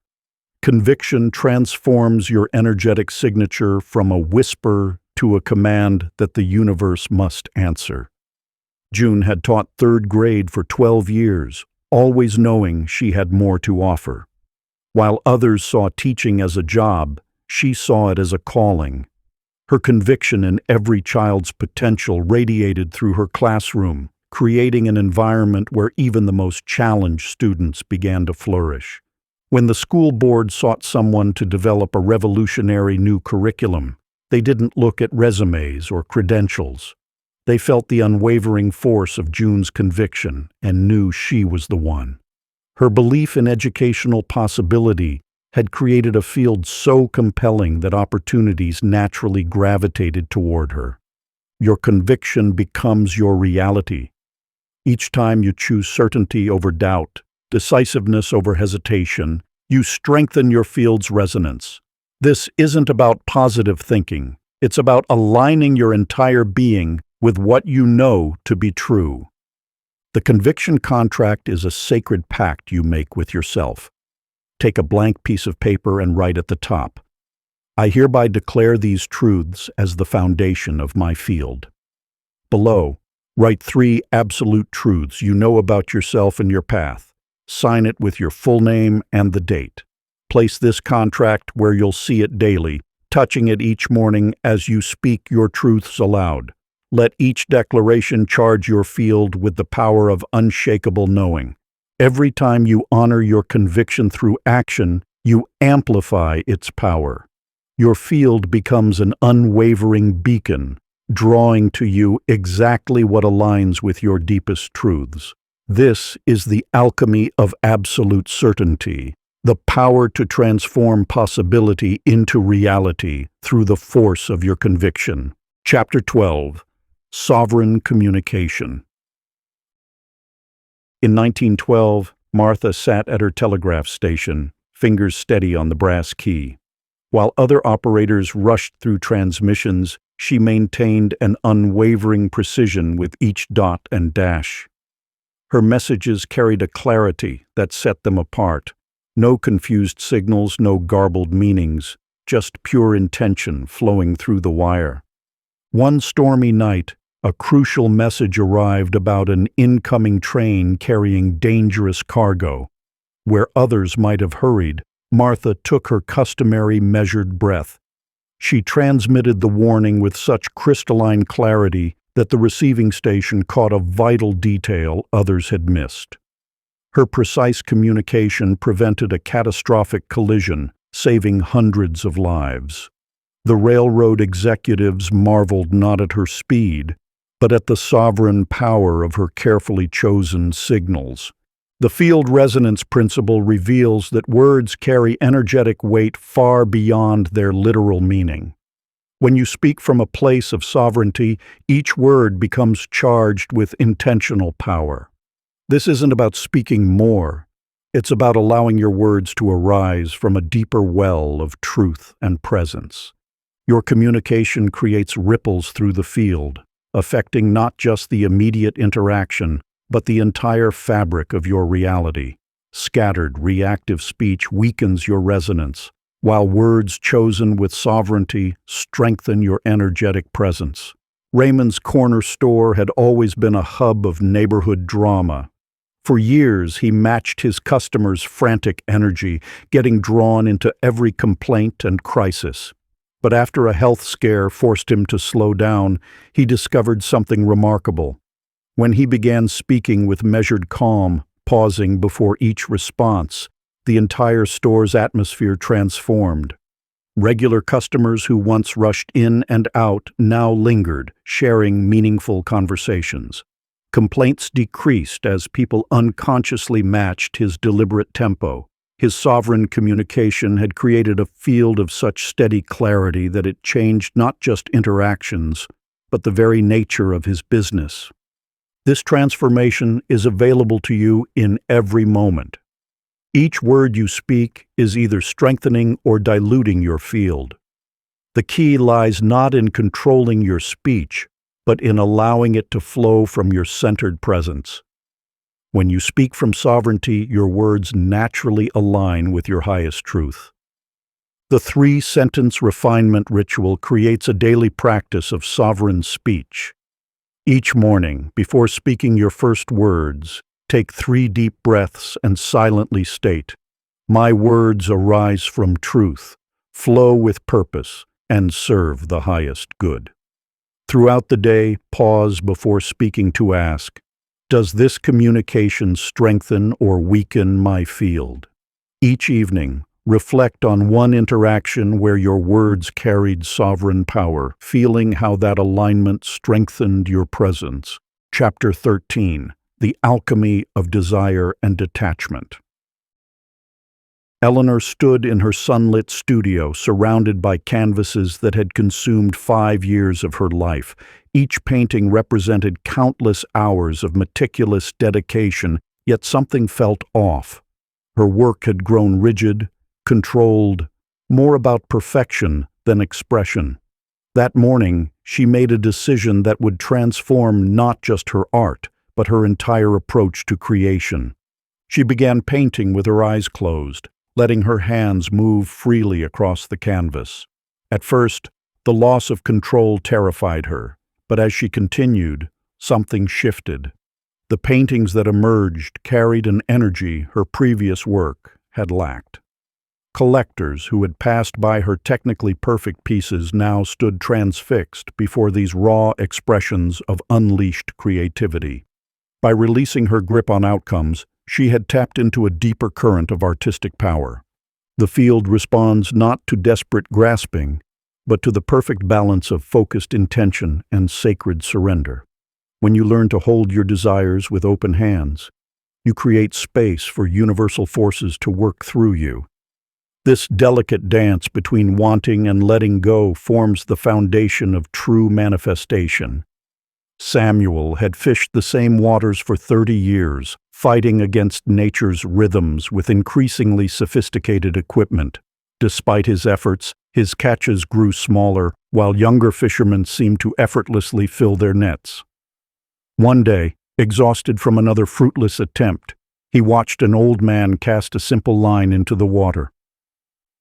Conviction transforms your energetic signature from a whisper to a command that the universe must answer. June had taught third grade for 12 years, always knowing she had more to offer. While others saw teaching as a job, she saw it as a calling. Her conviction in every child's potential radiated through her classroom, creating an environment where even the most challenged students began to flourish. When the school board sought someone to develop a revolutionary new curriculum, they didn't look at resumes or credentials. They felt the unwavering force of June's conviction and knew she was the one. Her belief in educational possibility had created a field so compelling that opportunities naturally gravitated toward her. Your conviction becomes your reality. Each time you choose certainty over doubt, decisiveness over hesitation, you strengthen your field's resonance. This isn't about positive thinking. It's about aligning your entire being with what you know to be true. The conviction contract is a sacred pact you make with yourself. Take a blank piece of paper and write at the top, "I hereby declare these truths as the foundation of my field." Below, write 3 absolute truths you know about yourself and your path. Sign it with your full name and the date. Place this contract where you'll see it daily, touching it each morning as you speak your truths aloud. Let each declaration charge your field with the power of unshakable knowing. Every time you honor your conviction through action, you amplify its power. Your field becomes an unwavering beacon, drawing to you exactly what aligns with your deepest truths. This is the alchemy of absolute certainty, the power to transform possibility into reality through the force of your conviction. Chapter 12. Sovereign Communication. In 1912, Martha sat at her telegraph station, fingers steady on the brass key. While other operators rushed through transmissions, she maintained an unwavering precision with each dot and dash. Her messages carried a clarity that set them apart. No confused signals, no garbled meanings, just pure intention flowing through the wire. One stormy night, a crucial message arrived about an incoming train carrying dangerous cargo. Where others might have hurried, Martha took her customary measured breath. She transmitted the warning with such crystalline clarity that the receiving station caught a vital detail others had missed. Her precise communication prevented a catastrophic collision, saving hundreds of lives. The railroad executives marveled not at her speed, but at the sovereign power of her carefully chosen signals. The field resonance principle reveals that words carry energetic weight far beyond their literal meaning. When you speak from a place of sovereignty, each word becomes charged with intentional power. This isn't about speaking more. It's about allowing your words to arise from a deeper well of truth and presence. Your communication creates ripples through the field, affecting not just the immediate interaction, but the entire fabric of your reality. Scattered, reactive speech weakens your resonance, while words chosen with sovereignty strengthen your energetic presence. Raymond's corner store had always been a hub of neighborhood drama. For years, he matched his customers' frantic energy, getting drawn into every complaint and crisis. But after a health scare forced him to slow down, he discovered something remarkable. When he began speaking with measured calm, pausing before each response, the entire store's atmosphere transformed. Regular customers who once rushed in and out now lingered, sharing meaningful conversations. Complaints decreased as people unconsciously matched his deliberate tempo. His sovereign communication had created a field of such steady clarity that it changed not just interactions, but the very nature of his business. This transformation is available to you in every moment. Each word you speak is either strengthening or diluting your field. The key lies not in controlling your speech, but in allowing it to flow from your centered presence. When you speak from sovereignty, your words naturally align with your highest truth. The 3-sentence refinement ritual creates a daily practice of sovereign speech. Each morning, before speaking your first words, take 3 deep breaths and silently state, "My words arise from truth, flow with purpose, and serve the highest good." Throughout the day, pause before speaking to ask, "Does this communication strengthen or weaken my field?" Each evening, reflect on one interaction where your words carried sovereign power, feeling how that alignment strengthened your presence. Chapter 13. The Alchemy of Desire and Detachment. Eleanor stood in her sunlit studio, surrounded by canvases that had consumed 5 years of her life. Each painting represented countless hours of meticulous dedication, yet something felt off. Her work had grown rigid, controlled, more about perfection than expression. That morning, she made a decision that would transform not just her art, but her entire approach to creation. She began painting with her eyes closed, letting her hands move freely across the canvas. At first, the loss of control terrified her, but as she continued, something shifted. The paintings that emerged carried an energy her previous work had lacked. Collectors who had passed by her technically perfect pieces now stood transfixed before these raw expressions of unleashed creativity. By releasing her grip on outcomes, she had tapped into a deeper current of artistic power. The field responds not to desperate grasping, but to the perfect balance of focused intention and sacred surrender. When you learn to hold your desires with open hands, you create space for universal forces to work through you. This delicate dance between wanting and letting go forms the foundation of true manifestation. Samuel had fished the same waters for 30 years, fighting against nature's rhythms with increasingly sophisticated equipment. Despite his efforts, his catches grew smaller, while younger fishermen seemed to effortlessly fill their nets. One day, exhausted from another fruitless attempt, he watched an old man cast a simple line into the water.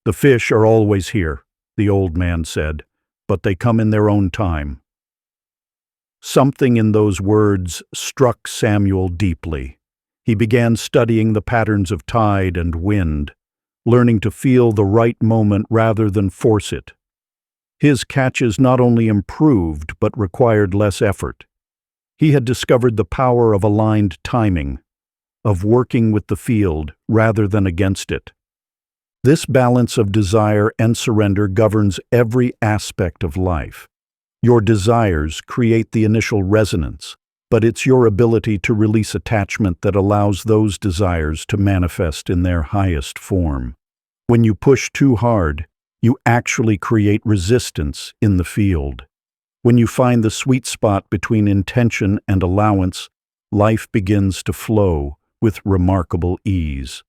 "The fish are always here," the old man said, "but they come in their own time." Something in those words struck Samuel deeply. He began studying the patterns of tide and wind, learning to feel the right moment rather than force it. His catches not only improved but required less effort. He had discovered the power of aligned timing, of working with the field rather than against it. This balance of desire and surrender governs every aspect of life. Your desires create the initial resonance, but it's your ability to release attachment that allows those desires to manifest in their highest form. When you push too hard, you actually create resistance in the field. When you find the sweet spot between intention and allowance, life begins to flow with remarkable ease.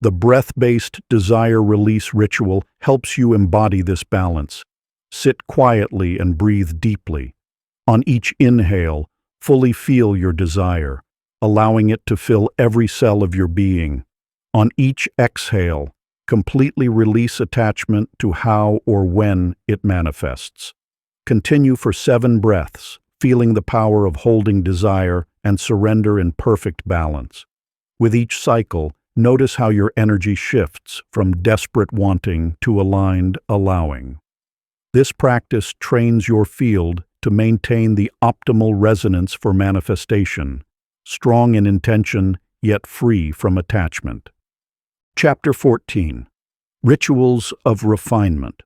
The breath-based desire release ritual helps you embody this balance. Sit quietly and breathe deeply. On each inhale, fully feel your desire, allowing it to fill every cell of your being. On each exhale, completely release attachment to how or when it manifests. Continue for 7 breaths, feeling the power of holding desire and surrender in perfect balance. With each cycle, notice how your energy shifts from desperate wanting to aligned allowing. This practice trains your field to maintain the optimal resonance for manifestation, strong in intention yet free from attachment. Chapter 14. Rituals of Refinement.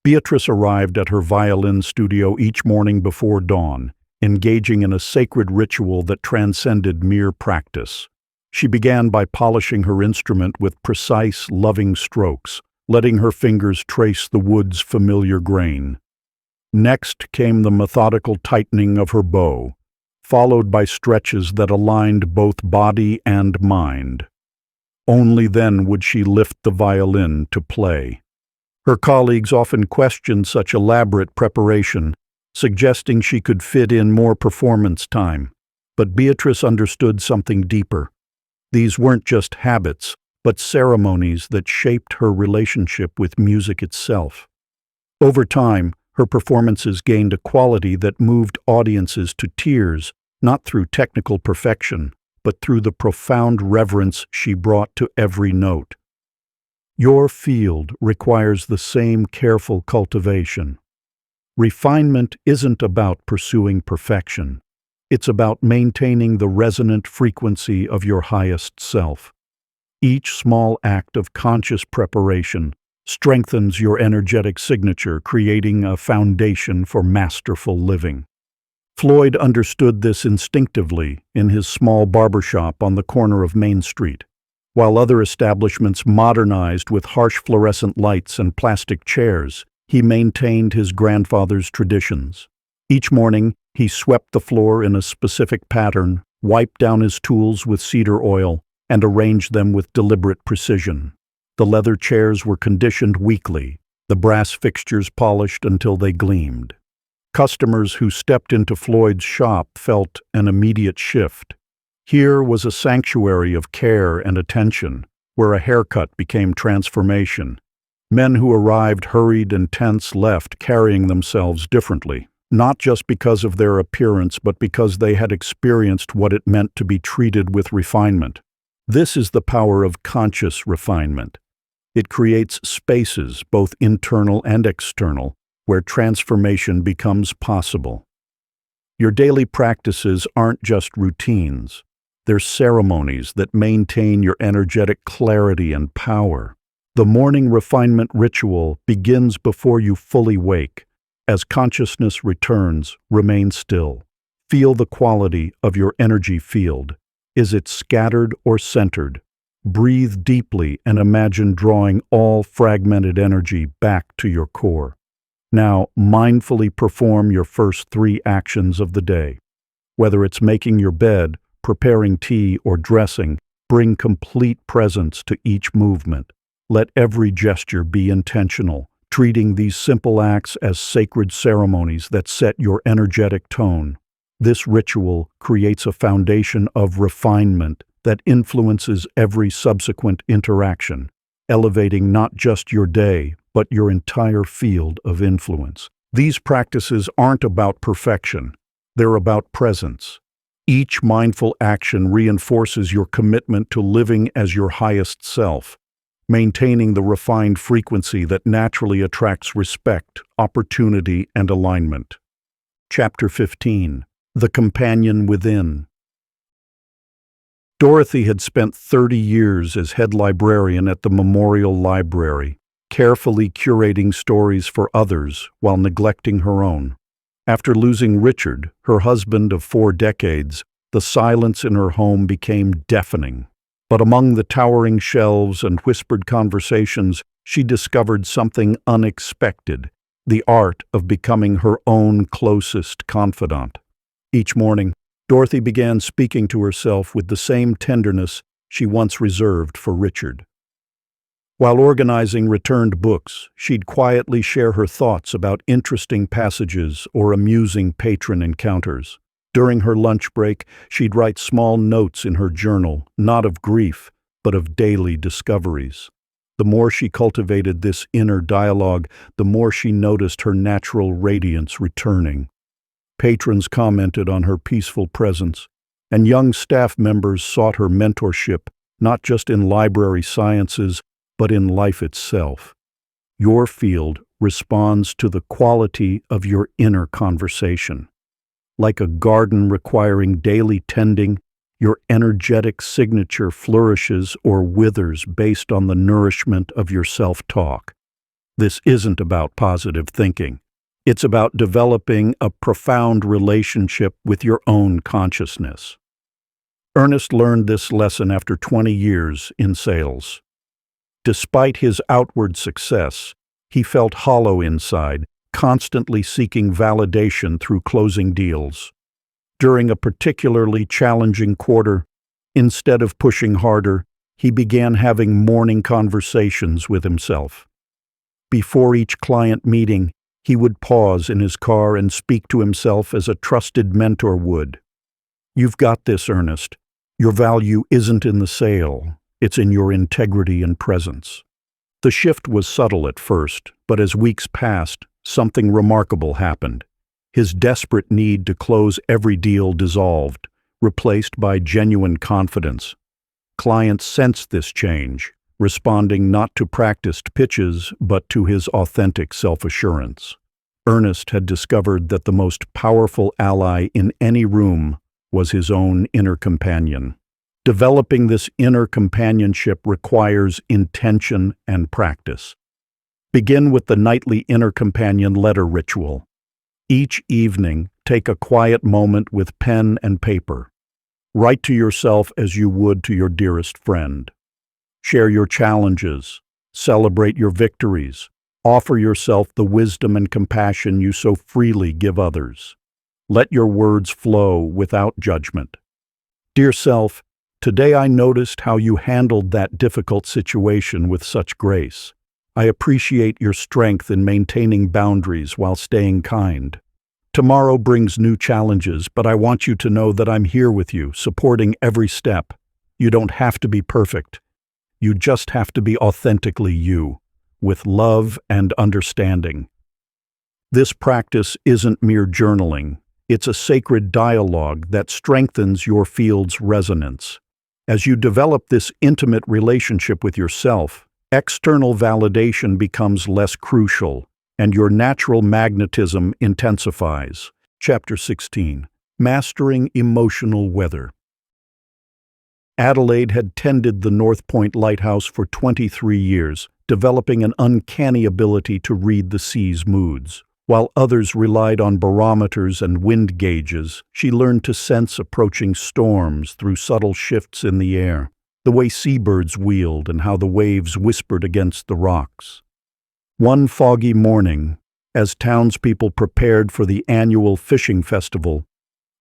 Beatrice arrived at her violin studio each morning before dawn, engaging in a sacred ritual that transcended mere practice. She began by polishing her instrument with precise, loving strokes, letting her fingers trace the wood's familiar grain. Next came the methodical tightening of her bow, followed by stretches that aligned both body and mind. Only then would she lift the violin to play. Her colleagues often questioned such elaborate preparation, suggesting she could fit in more performance time. But Beatrice understood something deeper. These weren't just habits, but ceremonies that shaped her relationship with music itself. Over time, her performances gained a quality that moved audiences to tears, not through technical perfection, but through the profound reverence she brought to every note. Your field requires the same careful cultivation. Refinement isn't about pursuing perfection. It's about maintaining the resonant frequency of your highest self. Each small act of conscious preparation strengthens your energetic signature, creating a foundation for masterful living. Floyd understood this instinctively in his small barbershop on the corner of Main Street. While other establishments modernized with harsh fluorescent lights and plastic chairs, he maintained his grandfather's traditions. Each morning, he swept the floor in a specific pattern, wiped down his tools with cedar oil, and arranged them with deliberate precision. The leather chairs were conditioned weekly, the brass fixtures polished until they gleamed. Customers who stepped into Floyd's shop felt an immediate shift. Here was a sanctuary of care and attention, where a haircut became transformation. Men who arrived hurried and tense left carrying themselves differently, not just because of their appearance but because they had experienced what it meant to be treated with refinement. This is the power of conscious refinement. It creates spaces, both internal and external, where transformation becomes possible. Your daily practices aren't just routines. They're ceremonies that maintain your energetic clarity and power. The morning refinement ritual begins before you fully wake. As consciousness returns, remain still. Feel the quality of your energy field. Is it scattered or centered? Breathe deeply and imagine drawing all fragmented energy back to your core. Now, mindfully perform your first 3 actions of the day. Whether it's making your bed, preparing tea, or dressing, bring complete presence to each movement. Let every gesture be intentional, treating these simple acts as sacred ceremonies that set your energetic tone. This ritual creates a foundation of refinement that influences every subsequent interaction, elevating not just your day, but your entire field of influence. These practices aren't about perfection, they're about presence. Each mindful action reinforces your commitment to living as your highest self, maintaining the refined frequency that naturally attracts respect, opportunity, and alignment. Chapter 15. The Companion Within. Dorothy had spent 30 years as head librarian at the Memorial Library, carefully curating stories for others while neglecting her own. After losing Richard, her husband of 4 decades, the silence in her home became deafening. But among the towering shelves and whispered conversations, she discovered something unexpected: the art of becoming her own closest confidant. Each morning, Dorothy began speaking to herself with the same tenderness she once reserved for Richard. While organizing returned books, she'd quietly share her thoughts about interesting passages or amusing patron encounters. During her lunch break, she'd write small notes in her journal, not of grief, but of daily discoveries. The more she cultivated this inner dialogue, the more she noticed her natural radiance returning. Patrons commented on her peaceful presence, and young staff members sought her mentorship, not just in library sciences, but in life itself. Your field responds to the quality of your inner conversation. Like a garden requiring daily tending, your energetic signature flourishes or withers based on the nourishment of your self-talk. This isn't about positive thinking. It's about developing a profound relationship with your own consciousness. Ernest learned this lesson after 20 years in sales. Despite his outward success, he felt hollow inside, constantly seeking validation through closing deals. During a particularly challenging quarter, instead of pushing harder, he began having morning conversations with himself. Before each client meeting, he would pause in his car and speak to himself as a trusted mentor would. "You've got this, Ernest. Your value isn't in the sale, it's in your integrity and presence." The shift was subtle at first, but as weeks passed, something remarkable happened. His desperate need to close every deal dissolved, replaced by genuine confidence. Clients sensed this change, responding not to practiced pitches, but to his authentic self-assurance. Ernest had discovered that the most powerful ally in any room was his own inner companion. Developing this inner companionship requires intention and practice. Begin with the nightly inner companion letter ritual. Each evening, take a quiet moment with pen and paper. Write to yourself as you would to your dearest friend. Share your challenges, celebrate your victories, offer yourself the wisdom and compassion you so freely give others. Let your words flow without judgment. Dear self, today I noticed how you handled that difficult situation with such grace. I appreciate your strength in maintaining boundaries while staying kind. Tomorrow brings new challenges, but I want you to know that I'm here with you, supporting every step. You don't have to be perfect. You just have to be authentically you, with love and understanding. This practice isn't mere journaling. It's a sacred dialogue that strengthens your field's resonance. As you develop this intimate relationship with yourself, external validation becomes less crucial, and your natural magnetism intensifies. Chapter 16. Mastering Emotional Weather. Adelaide had tended the North Point Lighthouse for 23 years, developing an uncanny ability to read the sea's moods. While others relied on barometers and wind gauges, she learned to sense approaching storms through subtle shifts in the air, the way seabirds wheeled and how the waves whispered against the rocks. One foggy morning, as townspeople prepared for the annual fishing festival,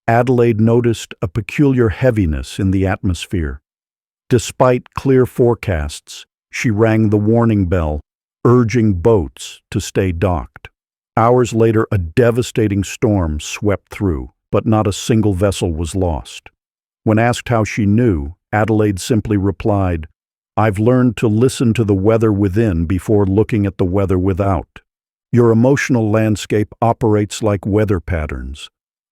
Adelaide noticed a peculiar heaviness in the atmosphere. Despite clear forecasts, she rang the warning bell, urging boats to stay docked. Hours later, a devastating storm swept through, but not a single vessel was lost. When asked how she knew, Adelaide simply replied, "I've learned to listen to the weather within before looking at the weather without." Your emotional landscape operates like weather patterns,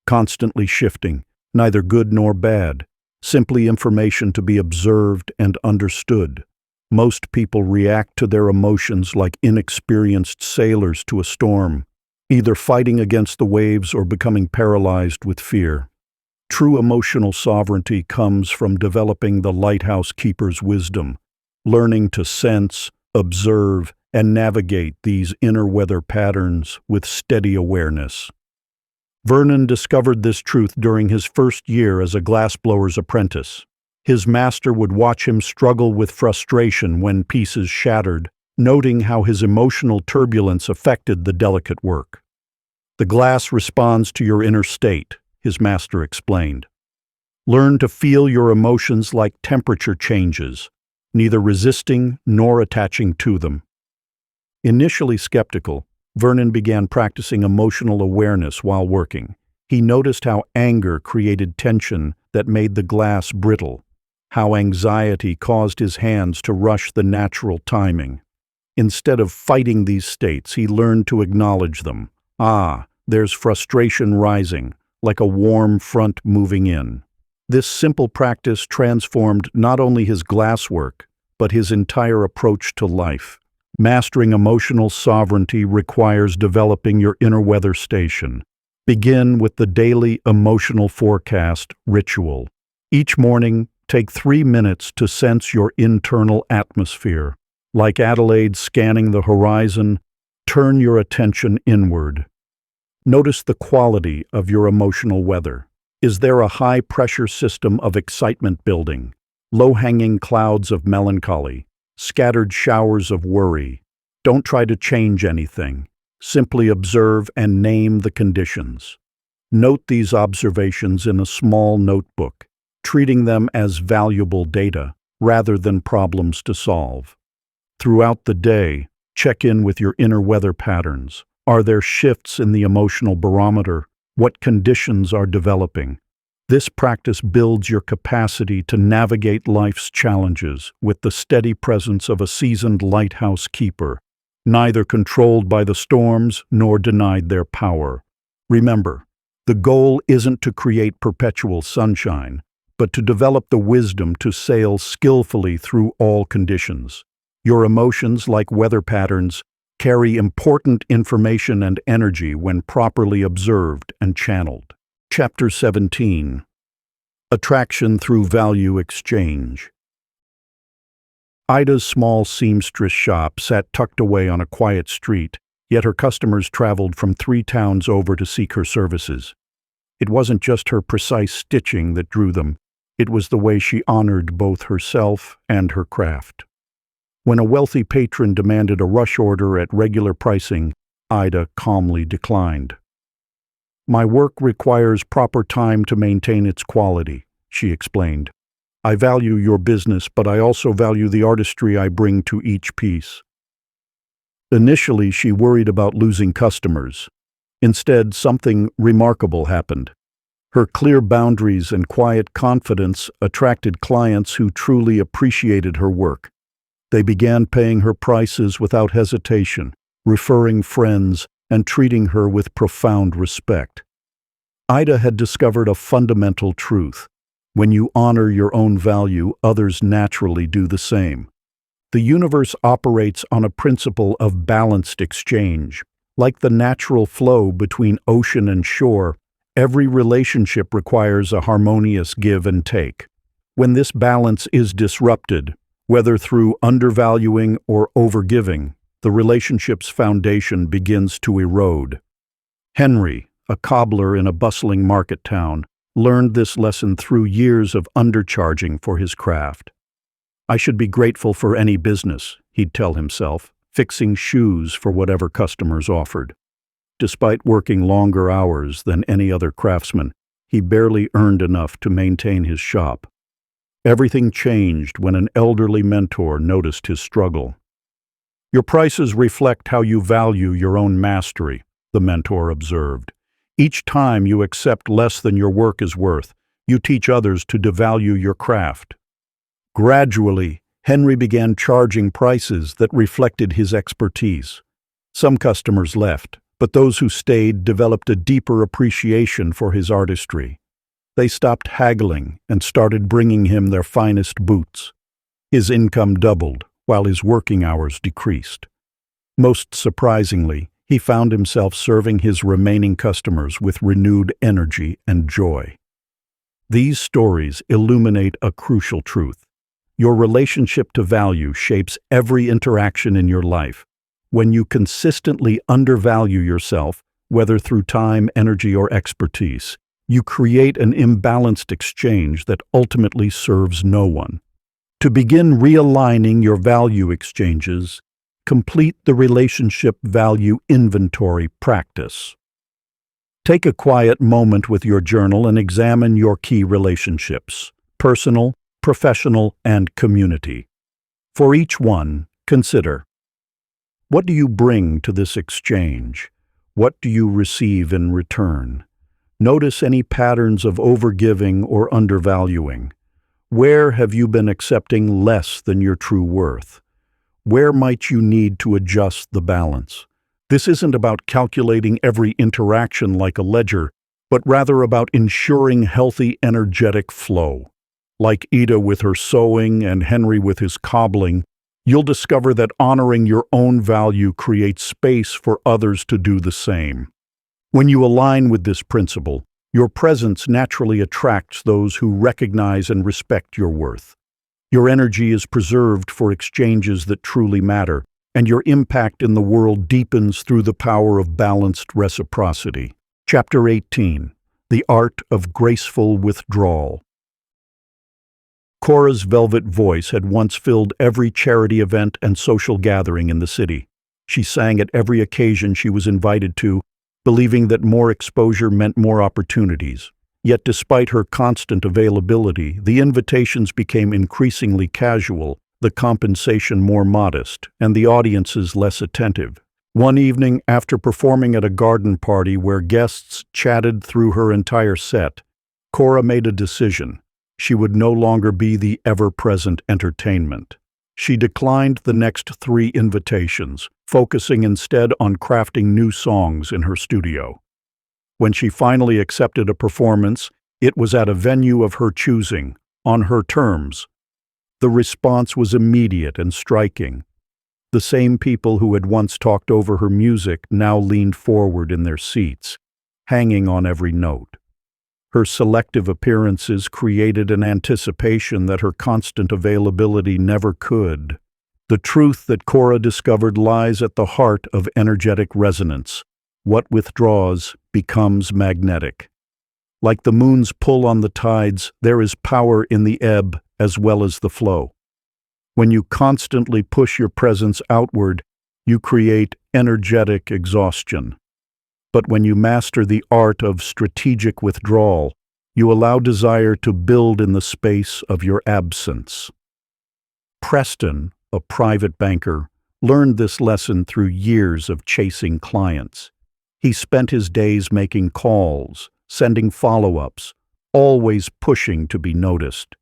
constantly shifting, neither good nor bad, simply information to be observed and understood. Most people react to their emotions like inexperienced sailors to a storm, either fighting against the waves or becoming paralyzed with fear. True emotional sovereignty comes from developing the lighthouse keeper's wisdom, learning to sense, observe, and navigate these inner weather patterns with steady awareness. Vernon discovered this truth during his first year as a glassblower's apprentice. His master would watch him struggle with frustration when pieces shattered, noting how his emotional turbulence affected the delicate work. "The glass responds to your inner state," his master explained. "Learn to feel your emotions like temperature changes, neither resisting nor attaching to them." Initially skeptical, Vernon began practicing emotional awareness while working. He noticed how anger created tension that made the glass brittle, how anxiety caused his hands to rush the natural timing. Instead of fighting these states, he learned to acknowledge them. There's frustration rising, like a warm front moving in. This simple practice transformed not only his glasswork, but his entire approach to life. Mastering emotional sovereignty requires developing your inner weather station. Begin with the daily emotional forecast ritual. Each morning, take 3 minutes to sense your internal atmosphere. Like Adelaide scanning the horizon, turn your attention inward. Notice the quality of your emotional weather. Is there a high-pressure system of excitement building, low-hanging clouds of melancholy, scattered showers of worry? Don't try to change anything. Simply observe and name the conditions. Note these observations in a small notebook, treating them as valuable data rather than problems to solve. Throughout the day, check in with your inner weather patterns. Are there shifts in the emotional barometer? What conditions are developing? This practice builds your capacity to navigate life's challenges with the steady presence of a seasoned lighthouse keeper, neither controlled by the storms nor denied their power. Remember, the goal isn't to create perpetual sunshine, but to develop the wisdom to sail skillfully through all conditions. Your emotions, like weather patterns, carry important information and energy when properly observed and channeled. Chapter 17. Attraction through Value Exchange. Ida's small seamstress shop sat tucked away on a quiet street, yet her customers traveled from 3 towns over to seek her services. It wasn't just her precise stitching that drew them, it was the way she honored both herself and her craft. When a wealthy patron demanded a rush order at regular pricing, Ida calmly declined. "My work requires proper time to maintain its quality," she explained. "I value your business, but I also value the artistry I bring to each piece." Initially, she worried about losing customers. Instead, something remarkable happened. Her clear boundaries and quiet confidence attracted clients who truly appreciated her work. They began paying her prices without hesitation, referring friends, and treating her with profound respect. Ida had discovered a fundamental truth. When you honor your own value, others naturally do the same. The universe operates on a principle of balanced exchange. Like the natural flow between ocean and shore, every relationship requires a harmonious give and take. When this balance is disrupted, whether through undervaluing or overgiving, the relationship's foundation begins to erode. Henry, a cobbler in a bustling market town, learned this lesson through years of undercharging for his craft. "I should be grateful for any business," he'd tell himself, fixing shoes for whatever customers offered. Despite working longer hours than any other craftsman, he barely earned enough to maintain his shop. Everything changed when an elderly mentor noticed his struggle. "Your prices reflect how you value your own mastery," the mentor observed. "Each time you accept less than your work is worth, you teach others to devalue your craft." Gradually, Henry began charging prices that reflected his expertise. Some customers left, but those who stayed developed a deeper appreciation for his artistry. They stopped haggling and started bringing him their finest boots. His income doubled, while his working hours decreased. Most surprisingly, he found himself serving his remaining customers with renewed energy and joy. These stories illuminate a crucial truth. Your relationship to value shapes every interaction in your life. When you consistently undervalue yourself, whether through time, energy, or expertise, you create an imbalanced exchange that ultimately serves no one. To begin realigning your value exchanges, complete the relationship value inventory practice. Take a quiet moment with your journal and examine your key relationships: personal, professional, and community. For each one, consider: what do you bring to this exchange? What do you receive in return? Notice any patterns of overgiving or undervaluing. Where have you been accepting less than your true worth? Where might you need to adjust the balance? This isn't about calculating every interaction like a ledger, but rather about ensuring healthy, energetic flow. Like Ida with her sewing and Henry with his cobbling, you'll discover that honoring your own value creates space for others to do the same. When you align with this principle, your presence naturally attracts those who recognize and respect your worth. Your energy is preserved for exchanges that truly matter, and your impact in the world deepens through the power of balanced reciprocity. Chapter 18: The Art of Graceful Withdrawal. Cora's velvet voice had once filled every charity event and social gathering in the city. She sang at every occasion she was invited to, believing that more exposure meant more opportunities. Yet despite her constant availability, the invitations became increasingly casual, the compensation more modest, and the audiences less attentive. One evening, after performing at a garden party where guests chatted through her entire set, Cora made a decision. She would no longer be the ever-present entertainment. She declined the next 3 invitations, focusing instead on crafting new songs in her studio. When she finally accepted a performance, it was at a venue of her choosing, on her terms. The response was immediate and striking. The same people who had once talked over her music now leaned forward in their seats, hanging on every note. Her selective appearances created an anticipation that her constant availability never could. The truth that Cora discovered lies at the heart of energetic resonance. What withdraws becomes magnetic. Like the moon's pull on the tides, there is power in the ebb as well as the flow. When you constantly push your presence outward, you create energetic exhaustion. But when you master the art of strategic withdrawal, you allow desire to build in the space of your absence. Preston, a private banker, learned this lesson through years of chasing clients. He spent his days making calls, sending follow-ups, always pushing to be noticed.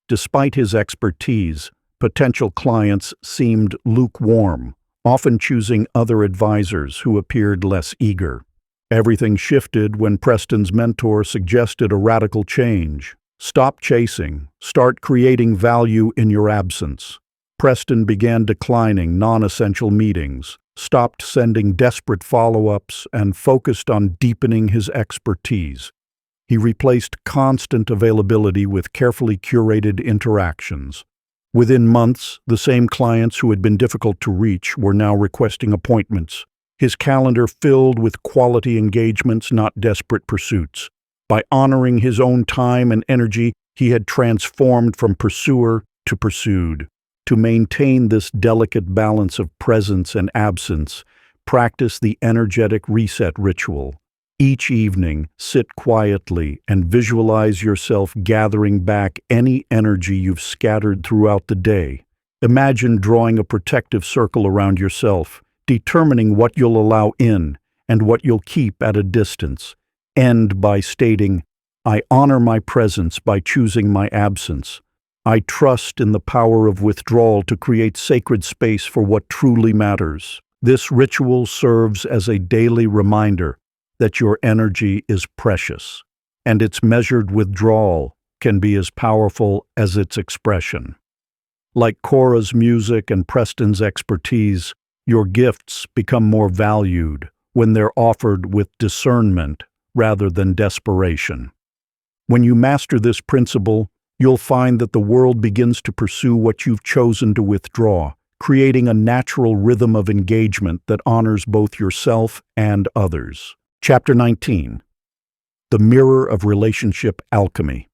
Despite his expertise, potential clients seemed lukewarm, often choosing other advisors who appeared less eager. Everything shifted when Preston's mentor suggested a radical change. Stop chasing, start creating value in your absence. Preston began declining non-essential meetings, stopped sending desperate follow-ups, and focused on deepening his expertise. He replaced constant availability with carefully curated interactions. Within months, the same clients who had been difficult to reach were now requesting appointments. His calendar filled with quality engagements, not desperate pursuits. By honoring his own time and energy, he had transformed from pursuer to pursued. To maintain this delicate balance of presence and absence, practice the energetic reset ritual. Each evening, sit quietly and visualize yourself gathering back any energy you've scattered throughout the day. Imagine drawing a protective circle around yourself, determining what you'll allow in and what you'll keep at a distance. End by stating, "I honor my presence by choosing my absence. I trust in the power of withdrawal to create sacred space for what truly matters." This ritual serves as a daily reminder that your energy is precious, and its measured withdrawal can be as powerful as its expression. Like Cora's music and Preston's expertise, your gifts become more valued when they're offered with discernment rather than desperation. When you master this principle, you'll find that the world begins to pursue what you've chosen to withdraw, creating a natural rhythm of engagement that honors both yourself and others. Chapter 19. The Mirror of Relationship Alchemy.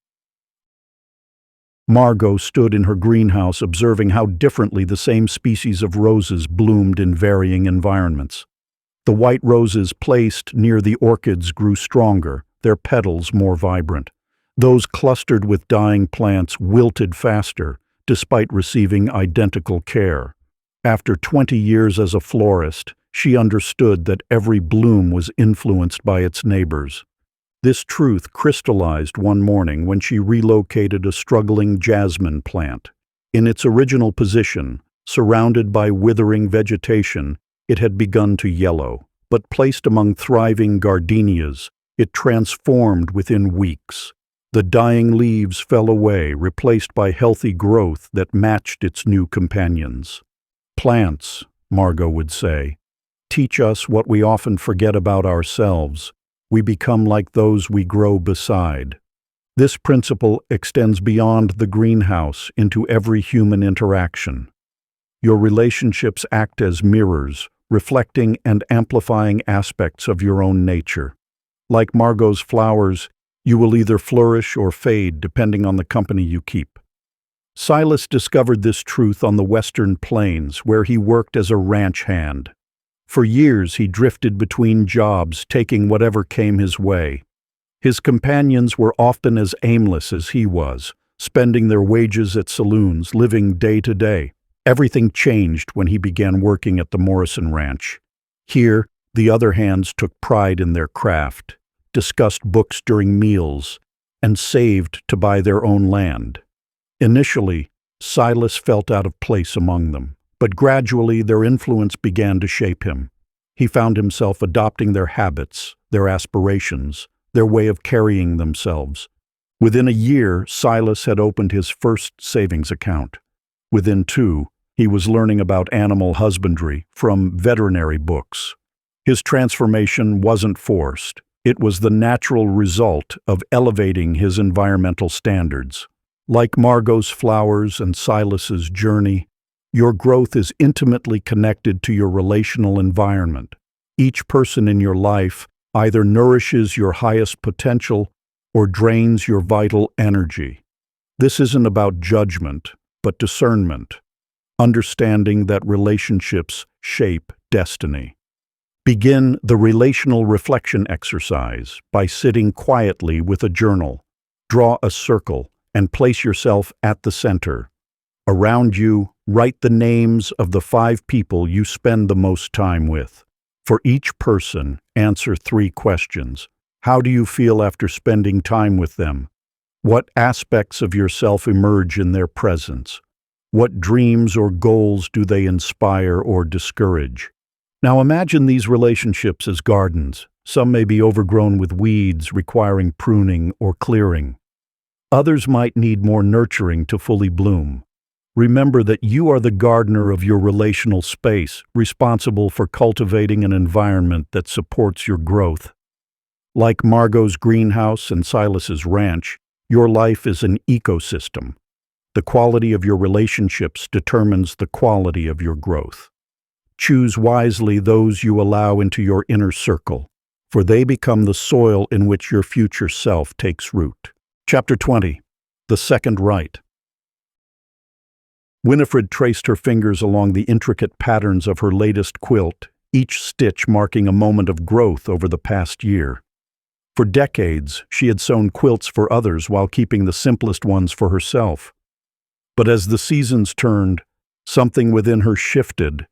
Margot stood in her greenhouse observing how differently the same species of roses bloomed in varying environments. The white roses placed near the orchids grew stronger, their petals more vibrant. Those clustered with dying plants wilted faster, despite receiving identical care. After 20 years as a florist, she understood that every bloom was influenced by its neighbors. This truth crystallized one morning when she relocated a struggling jasmine plant. In its original position, surrounded by withering vegetation, it had begun to yellow, but placed among thriving gardenias, it transformed within weeks. The dying leaves fell away, replaced by healthy growth that matched its new companions. Plants, Margot would say, teach us what we often forget about ourselves. We become like those we grow beside. This principle extends beyond the greenhouse into every human interaction. Your relationships act as mirrors, reflecting and amplifying aspects of your own nature. Like Margot's flowers, you will either flourish or fade depending on the company you keep. Silas discovered this truth on the Western Plains, where he worked as a ranch hand. For years he drifted between jobs, taking whatever came his way. His companions were often as aimless as he was, spending their wages at saloons, living day to day. Everything changed when he began working at the Morrison Ranch. Here, the other hands took pride in their craft, discussed books during meals, and saved to buy their own land. Initially, Silas felt out of place among them, but gradually their influence began to shape him. He found himself adopting their habits, their aspirations, their way of carrying themselves. Within a year, Silas had opened his first savings account. Within 2, he was learning about animal husbandry from veterinary books. His transformation wasn't forced. It was the natural result of elevating his environmental standards. Like Margot's flowers and Silas's journey, your growth is intimately connected to your relational environment. Each person in your life either nourishes your highest potential or drains your vital energy. This isn't about judgment, but discernment, understanding that relationships shape destiny. Begin the relational reflection exercise by sitting quietly with a journal. Draw a circle and place yourself at the center. Around you, write the names of the 5 people you spend the most time with. For each person, answer 3 questions. How do you feel after spending time with them? What aspects of yourself emerge in their presence? What dreams or goals do they inspire or discourage? Now imagine these relationships as gardens. Some may be overgrown with weeds requiring pruning or clearing. Others might need more nurturing to fully bloom. Remember that you are the gardener of your relational space, responsible for cultivating an environment that supports your growth. Like Margot's greenhouse and Silas's ranch, your life is an ecosystem. The quality of your relationships determines the quality of your growth. Choose wisely those you allow into your inner circle, for they become the soil in which your future self takes root. Chapter 20. The Second Right. Winifred traced her fingers along the intricate patterns of her latest quilt, each stitch marking a moment of growth over the past year. For decades, she had sewn quilts for others while keeping the simplest ones for herself. But as the seasons turned, something within her shifted.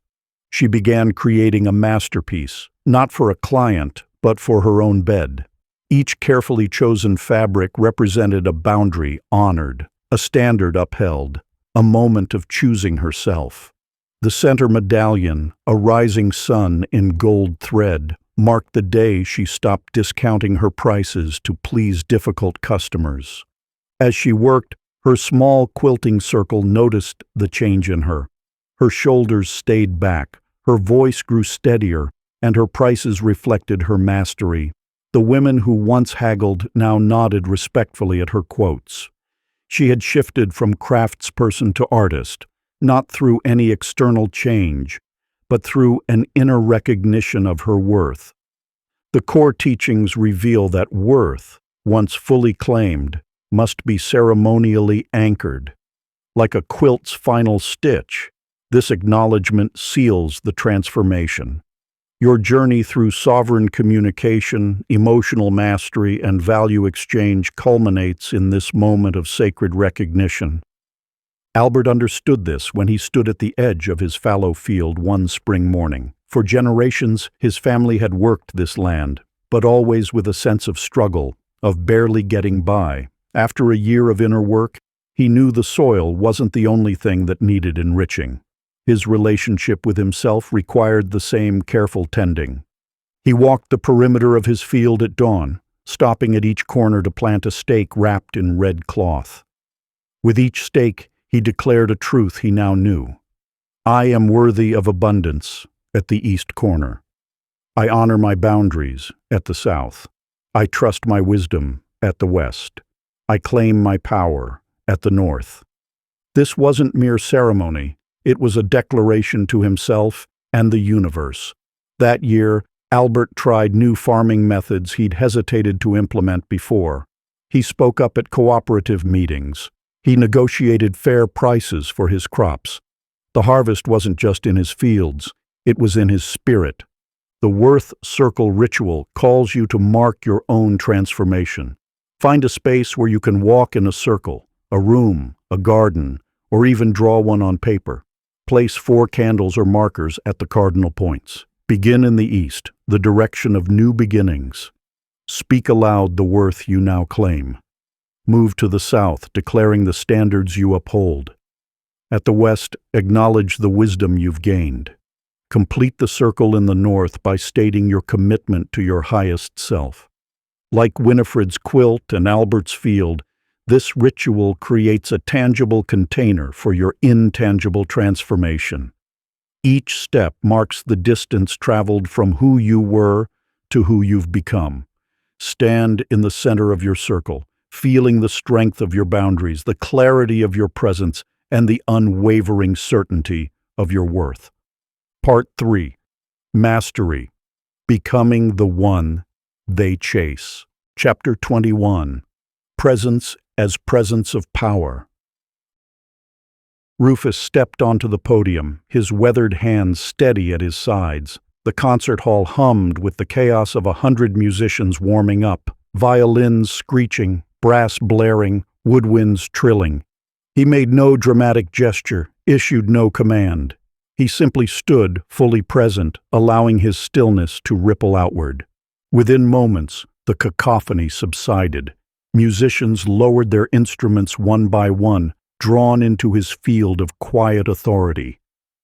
She began creating a masterpiece, not for a client, but for her own bed. Each carefully chosen fabric represented a boundary honored, a standard upheld, a moment of choosing herself. The center medallion, a rising sun in gold thread, marked the day she stopped discounting her prices to please difficult customers. As she worked, her small quilting circle noticed the change in her. Her shoulders stayed back, her voice grew steadier, and her prices reflected her mastery. The women who once haggled now nodded respectfully at her quotes. She had shifted from craftsperson to artist, not through any external change, but through an inner recognition of her worth. The core teachings reveal that worth, once fully claimed, must be ceremonially anchored. Like a quilt's final stitch, this acknowledgement seals the transformation. Your journey through sovereign communication, emotional mastery, and value exchange culminates in this moment of sacred recognition. Albert understood this when he stood at the edge of his fallow field one spring morning. For generations, his family had worked this land, but always with a sense of struggle, of barely getting by. After a year of inner work, he knew the soil wasn't the only thing that needed enriching. His relationship with himself required the same careful tending. He walked the perimeter of his field at dawn, stopping at each corner to plant a stake wrapped in red cloth. With each stake, he declared a truth he now knew. I am worthy of abundance at the east corner. I honor my boundaries at the south. I trust my wisdom at the west. I claim my power at the north. This wasn't mere ceremony. It was a declaration to himself and the universe. That year, Albert tried new farming methods he'd hesitated to implement before. He spoke up at cooperative meetings. He negotiated fair prices for his crops. The harvest wasn't just in his fields, it was in his spirit. The Worth Circle ritual calls you to mark your own transformation. Find a space where you can walk in a circle, a room, a garden, or even draw one on paper. Place 4 candles or markers at the cardinal points. Begin in the east, the direction of new beginnings. Speak aloud the worth you now claim. Move to the south, declaring the standards you uphold. At the west, acknowledge the wisdom you've gained. Complete the circle in the north by stating your commitment to your highest self. Like Winifred's quilt and Albert's field, this ritual creates a tangible container for your intangible transformation. Each step marks the distance traveled from who you were to who you've become. Stand in the center of your circle, feeling the strength of your boundaries, the clarity of your presence, and the unwavering certainty of your worth. Part 3. Mastery. Becoming the one they chase. Chapter 21. Presence as presence of power. Rufus stepped onto the podium, his weathered hands steady at his sides. The concert hall hummed with the chaos of 100 musicians warming up, violins screeching, brass blaring, woodwinds trilling. He made no dramatic gesture, issued no command. He simply stood, fully present, allowing his stillness to ripple outward. Within moments, the cacophony subsided. Musicians lowered their instruments one by one, drawn into his field of quiet authority.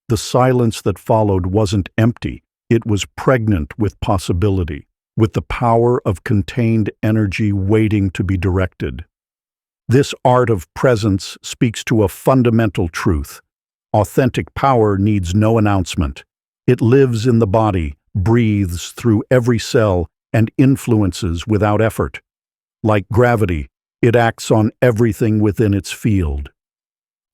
The silence that followed wasn't empty, it was pregnant with possibility, with the power of contained energy waiting to be directed. This art of presence speaks to a fundamental truth. Authentic power needs no announcement. It lives in the body, breathes through every cell, and influences without effort. Like gravity, it acts on everything within its field.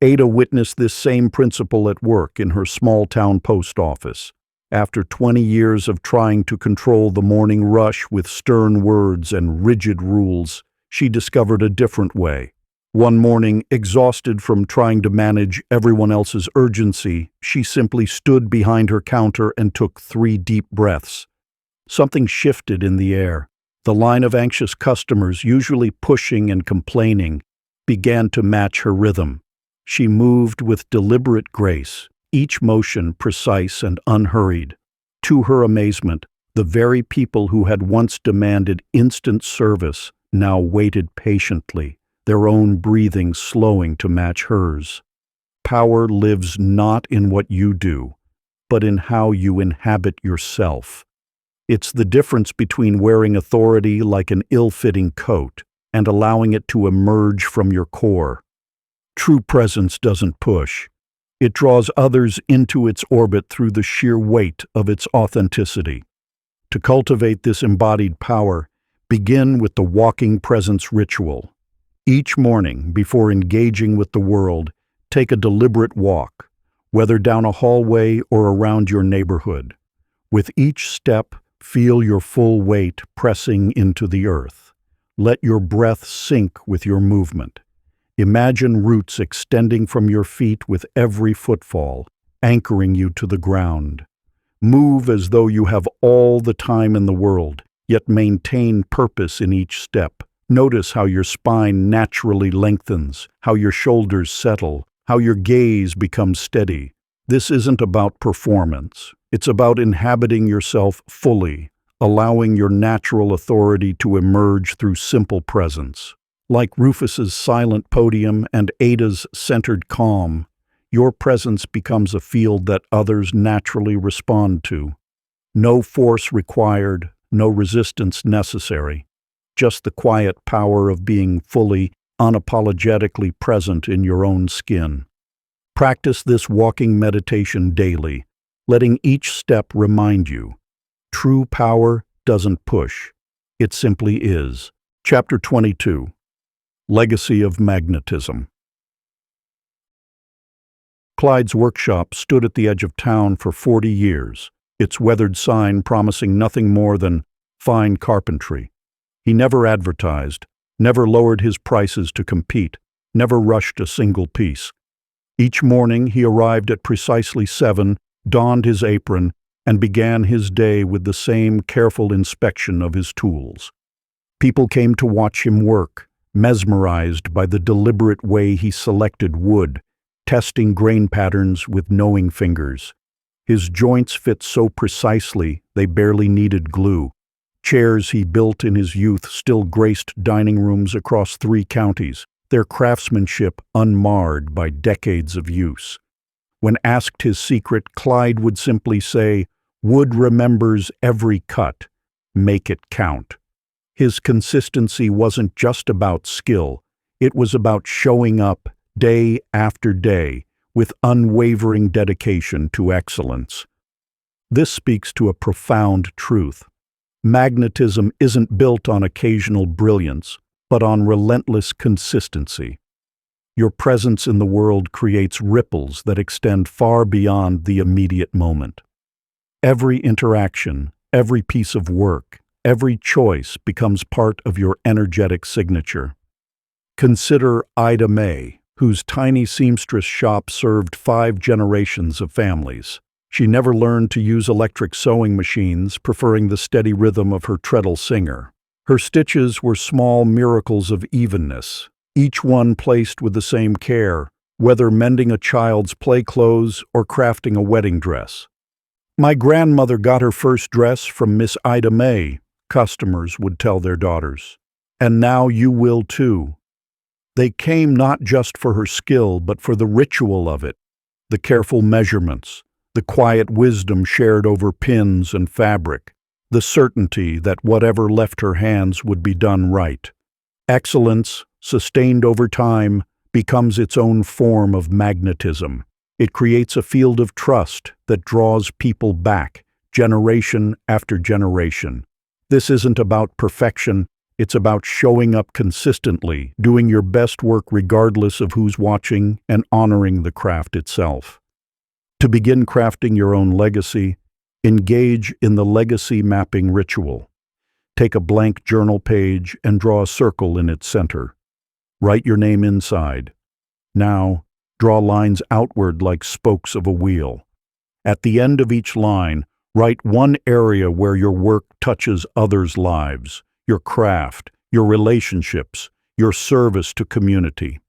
Ada witnessed this same principle at work in her small-town post office. After 20 years of trying to control the morning rush with stern words and rigid rules, she discovered a different way. One morning, exhausted from trying to manage everyone else's urgency, she simply stood behind her counter and took 3 deep breaths. Something shifted in the air. The line of anxious customers, usually pushing and complaining, began to match her rhythm. She moved with deliberate grace, each motion precise and unhurried. To her amazement, the very people who had once demanded instant service now waited patiently, their own breathing slowing to match hers. Power lives not in what you do, but in how you inhabit yourself. It's the difference between wearing authority like an ill-fitting coat and allowing it to emerge from your core. True presence doesn't push. It draws others into its orbit through the sheer weight of its authenticity. To cultivate this embodied power, begin with the walking presence ritual. Each morning, before engaging with the world, take a deliberate walk, whether down a hallway or around your neighborhood. With each step, feel your full weight pressing into the earth. Let your breath sync with your movement. Imagine roots extending from your feet with every footfall, anchoring you to the ground. Move as though you have all the time in the world, yet maintain purpose in each step. Notice how your spine naturally lengthens, how your shoulders settle, how your gaze becomes steady. This isn't about performance. It's about inhabiting yourself fully, allowing your natural authority to emerge through simple presence. Like Rufus's silent podium and Ada's centered calm, your presence becomes a field that others naturally respond to. No force required, no resistance necessary. Just the quiet power of being fully, unapologetically present in your own skin. Practice this walking meditation daily, letting each step remind you. True power doesn't push. It simply is. Chapter 22. Legacy of Magnetism. Clyde's workshop stood at the edge of town for 40 years, its weathered sign promising nothing more than fine carpentry. He never advertised, never lowered his prices to compete, never rushed a single piece. Each morning he arrived at precisely 7, donned his apron, and began his day with the same careful inspection of his tools. People came to watch him work, mesmerized by the deliberate way he selected wood, testing grain patterns with knowing fingers. His joints fit so precisely they barely needed glue. Chairs he built in his youth still graced dining rooms across 3 counties, their craftsmanship unmarred by decades of use. When asked his secret, Clyde would simply say, "Wood remembers every cut. Make it count." His consistency wasn't just about skill. It was about showing up day after day with unwavering dedication to excellence. This speaks to a profound truth. Magnetism isn't built on occasional brilliance, but on relentless consistency. Your presence in the world creates ripples that extend far beyond the immediate moment. Every interaction, every piece of work, every choice becomes part of your energetic signature. Consider Ida May, whose tiny seamstress shop served 5 generations of families. She never learned to use electric sewing machines, preferring the steady rhythm of her treadle singer. Her stitches were small miracles of evenness, each one placed with the same care, whether mending a child's play clothes or crafting a wedding dress. "My grandmother got her first dress from Miss Ida May," customers would tell their daughters. "And now you will too." They came not just for her skill, but for the ritual of it, the careful measurements, the quiet wisdom shared over pins and fabric, the certainty that whatever left her hands would be done right. Excellence, sustained over time, becomes its own form of magnetism. It creates a field of trust that draws people back, generation after generation. This isn't about perfection, it's about showing up consistently, doing your best work regardless of who's watching, and honoring the craft itself. To begin crafting your own legacy, engage in the legacy mapping ritual. Take a blank journal page and draw a circle in its center. Write your name inside. Now, draw lines outward like spokes of a wheel. At the end of each line, write one area where your work touches others' lives, your craft, your relationships, your service to community.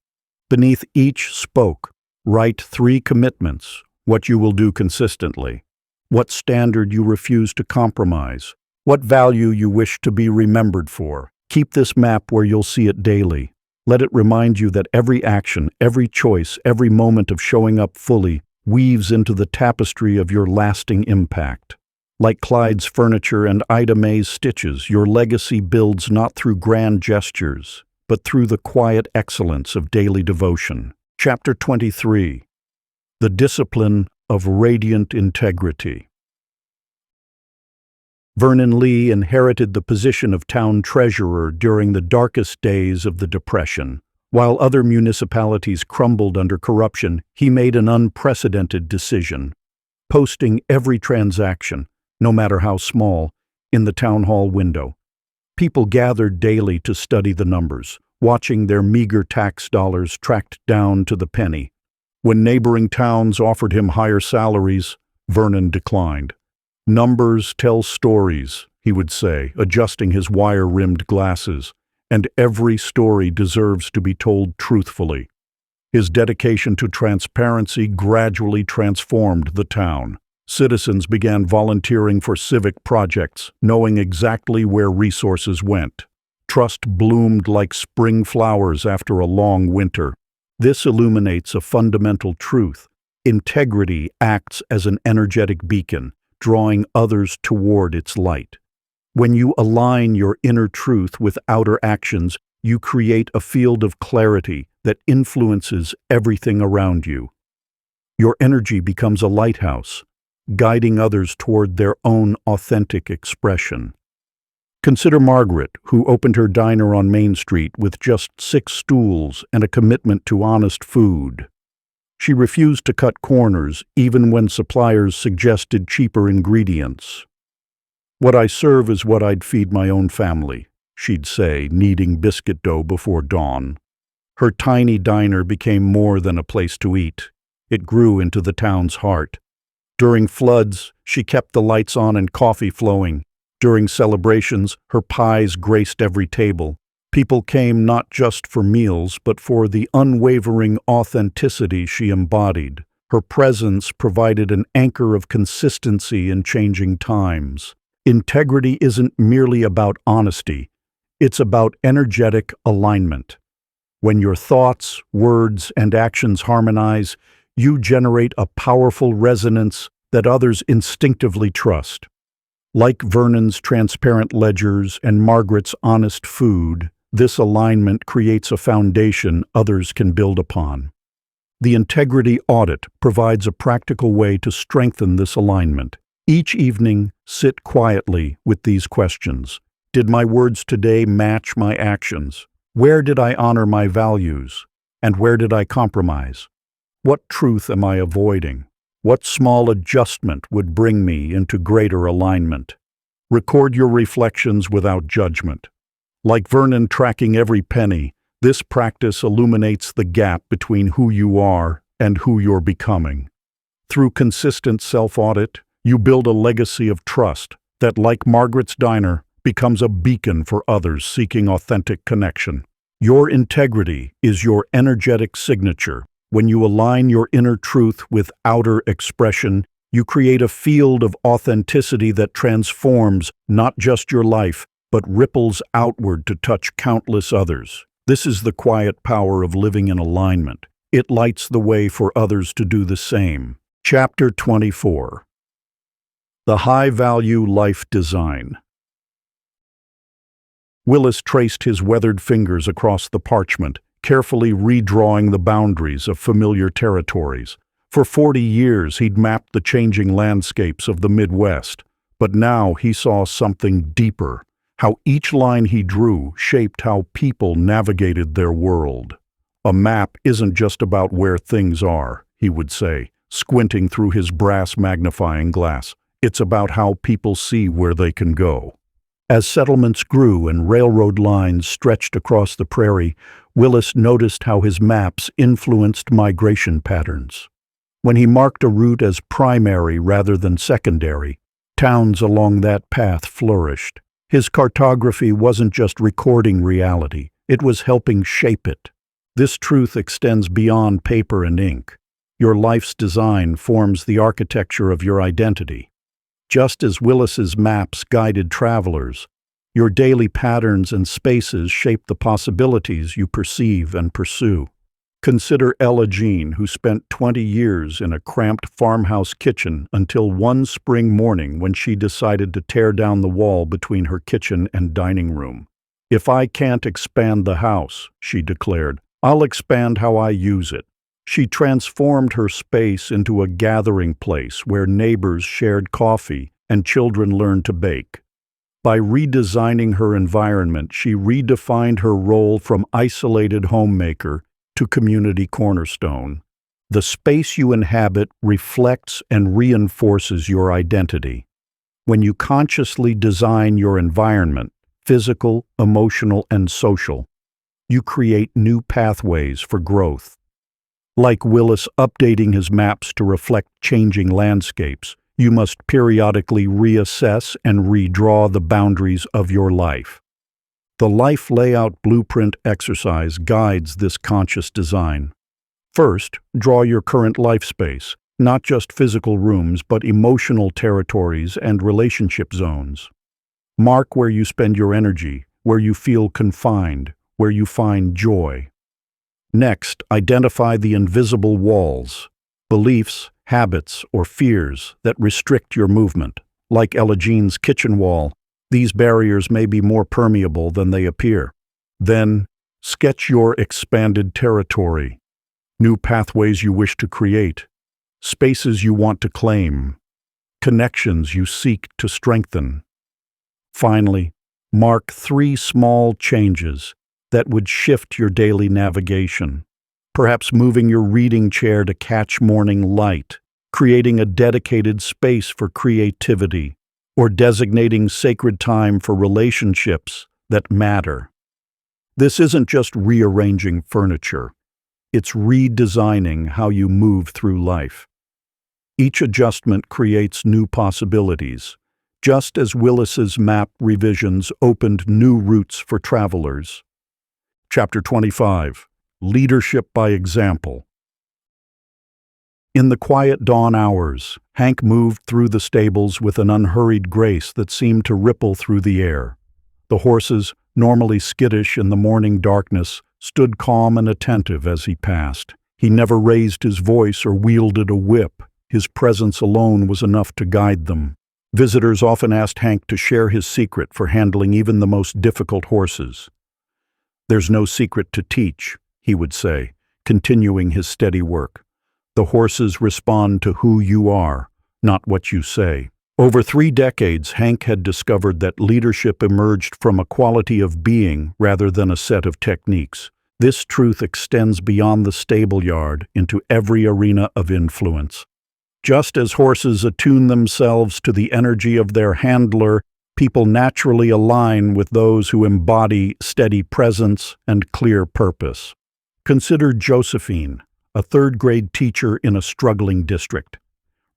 Beneath each spoke, write 3 commitments: what you will do consistently, what standard you refuse to compromise, what value you wish to be remembered for. Keep this map where you'll see it daily. Let it remind you that every action, every choice, every moment of showing up fully weaves into the tapestry of your lasting impact. Like Clyde's furniture and Ida May's stitches, your legacy builds not through grand gestures, but through the quiet excellence of daily devotion. Chapter 23. The Discipline of Radiant Integrity. Vernon Lee inherited the position of town treasurer during the darkest days of the Depression. While other municipalities crumbled under corruption, he made an unprecedented decision: posting every transaction, no matter how small, in the town hall window. People gathered daily to study the numbers, watching their meager tax dollars tracked down to the penny. When neighboring towns offered him higher salaries, Vernon declined. "Numbers tell stories," he would say, adjusting his wire-rimmed glasses, "and every story deserves to be told truthfully." His dedication to transparency gradually transformed the town. Citizens began volunteering for civic projects, knowing exactly where resources went. Trust bloomed like spring flowers after a long winter. This illuminates a fundamental truth. Integrity acts as an energetic beacon, drawing others toward its light. When you align your inner truth with outer actions, you create a field of clarity that influences everything around you. Your energy becomes a lighthouse, guiding others toward their own authentic expression. Consider Margaret, who opened her diner on Main Street with just 6 stools and a commitment to honest food. She refused to cut corners, even when suppliers suggested cheaper ingredients. "What I serve is what I'd feed my own family," she'd say, kneading biscuit dough before dawn. Her tiny diner became more than a place to eat. It grew into the town's heart. During floods, she kept the lights on and coffee flowing. During celebrations, her pies graced every table. People came not just for meals, but for the unwavering authenticity she embodied. Her presence provided an anchor of consistency in changing times. Integrity isn't merely about honesty. It's about energetic alignment. When your thoughts, words, and actions harmonize, you generate a powerful resonance that others instinctively trust. Like Vernon's transparent ledgers and Margaret's honest food, this alignment creates a foundation others can build upon. The Integrity Audit provides a practical way to strengthen this alignment. Each evening, sit quietly with these questions. Did my words today match my actions? Where did I honor my values? And where did I compromise? What truth am I avoiding? What small adjustment would bring me into greater alignment? Record your reflections without judgment. Like Vernon tracking every penny, this practice illuminates the gap between who you are and who you're becoming. Through consistent self-audit, you build a legacy of trust that, like Margaret's Diner, becomes a beacon for others seeking authentic connection. Your integrity is your energetic signature. When you align your inner truth with outer expression, you create a field of authenticity that transforms not just your life, but ripples outward to touch countless others. This is the quiet power of living in alignment. It lights the way for others to do the same. Chapter 24. The High-Value Life Design. Willis traced his weathered fingers across the parchment, carefully redrawing the boundaries of familiar territories. For 40 years he'd mapped the changing landscapes of the Midwest, but now he saw something deeper, how each line he drew shaped how people navigated their world. A map isn't just about where things are, he would say, squinting through his brass magnifying glass. It's about how people see where they can go. As settlements grew and railroad lines stretched across the prairie, Willis noticed how his maps influenced migration patterns. When he marked a route as primary rather than secondary, towns along that path flourished. His cartography wasn't just recording reality, it was helping shape it. This truth extends beyond paper and ink. Your life's design forms the architecture of your identity. Just as Willis's maps guided travelers, your daily patterns and spaces shape the possibilities you perceive and pursue. Consider Ella Jean, who spent 20 years in a cramped farmhouse kitchen until one spring morning when she decided to tear down the wall between her kitchen and dining room. "If I can't expand the house," she declared, "I'll expand how I use it." She transformed her space into a gathering place where neighbors shared coffee and children learned to bake. By redesigning her environment, she redefined her role from isolated homemaker to community cornerstone. The space you inhabit reflects and reinforces your identity. When you consciously design your environment, physical, emotional, and social, you create new pathways for growth. Like Willis updating his maps to reflect changing landscapes, you must periodically reassess and redraw the boundaries of your life. The Life Layout Blueprint exercise guides this conscious design. First, draw your current life space, not just physical rooms, but emotional territories and relationship zones. Mark where you spend your energy, where you feel confined, where you find joy. Next, identify the invisible walls, beliefs, habits, or fears that restrict your movement. Like Ella Jean's kitchen wall, these barriers may be more permeable than they appear. Then, sketch your expanded territory, new pathways you wish to create, spaces you want to claim, connections you seek to strengthen. Finally, mark 3 small changes that would shift your daily navigation. Perhaps moving your reading chair to catch morning light, creating a dedicated space for creativity, or designating sacred time for relationships that matter. This isn't just rearranging furniture. It's redesigning how you move through life. Each adjustment creates new possibilities, just as Willis's map revisions opened new routes for travelers. Chapter 25. Leadership by Example. In the quiet dawn hours, Hank moved through the stables with an unhurried grace that seemed to ripple through the air. The horses, normally skittish in the morning darkness, stood calm and attentive as he passed. He never raised his voice or wielded a whip. His presence alone was enough to guide them. Visitors often asked Hank to share his secret for handling even the most difficult horses. "There's no secret to teach," he would say, continuing his steady work. "The horses respond to who you are, not what you say." Over 3 decades, Hank had discovered that leadership emerged from a quality of being rather than a set of techniques. This truth extends beyond the stable yard into every arena of influence. Just as horses attune themselves to the energy of their handler, people naturally align with those who embody steady presence and clear purpose. Consider Josephine, a 3rd-grade teacher in a struggling district.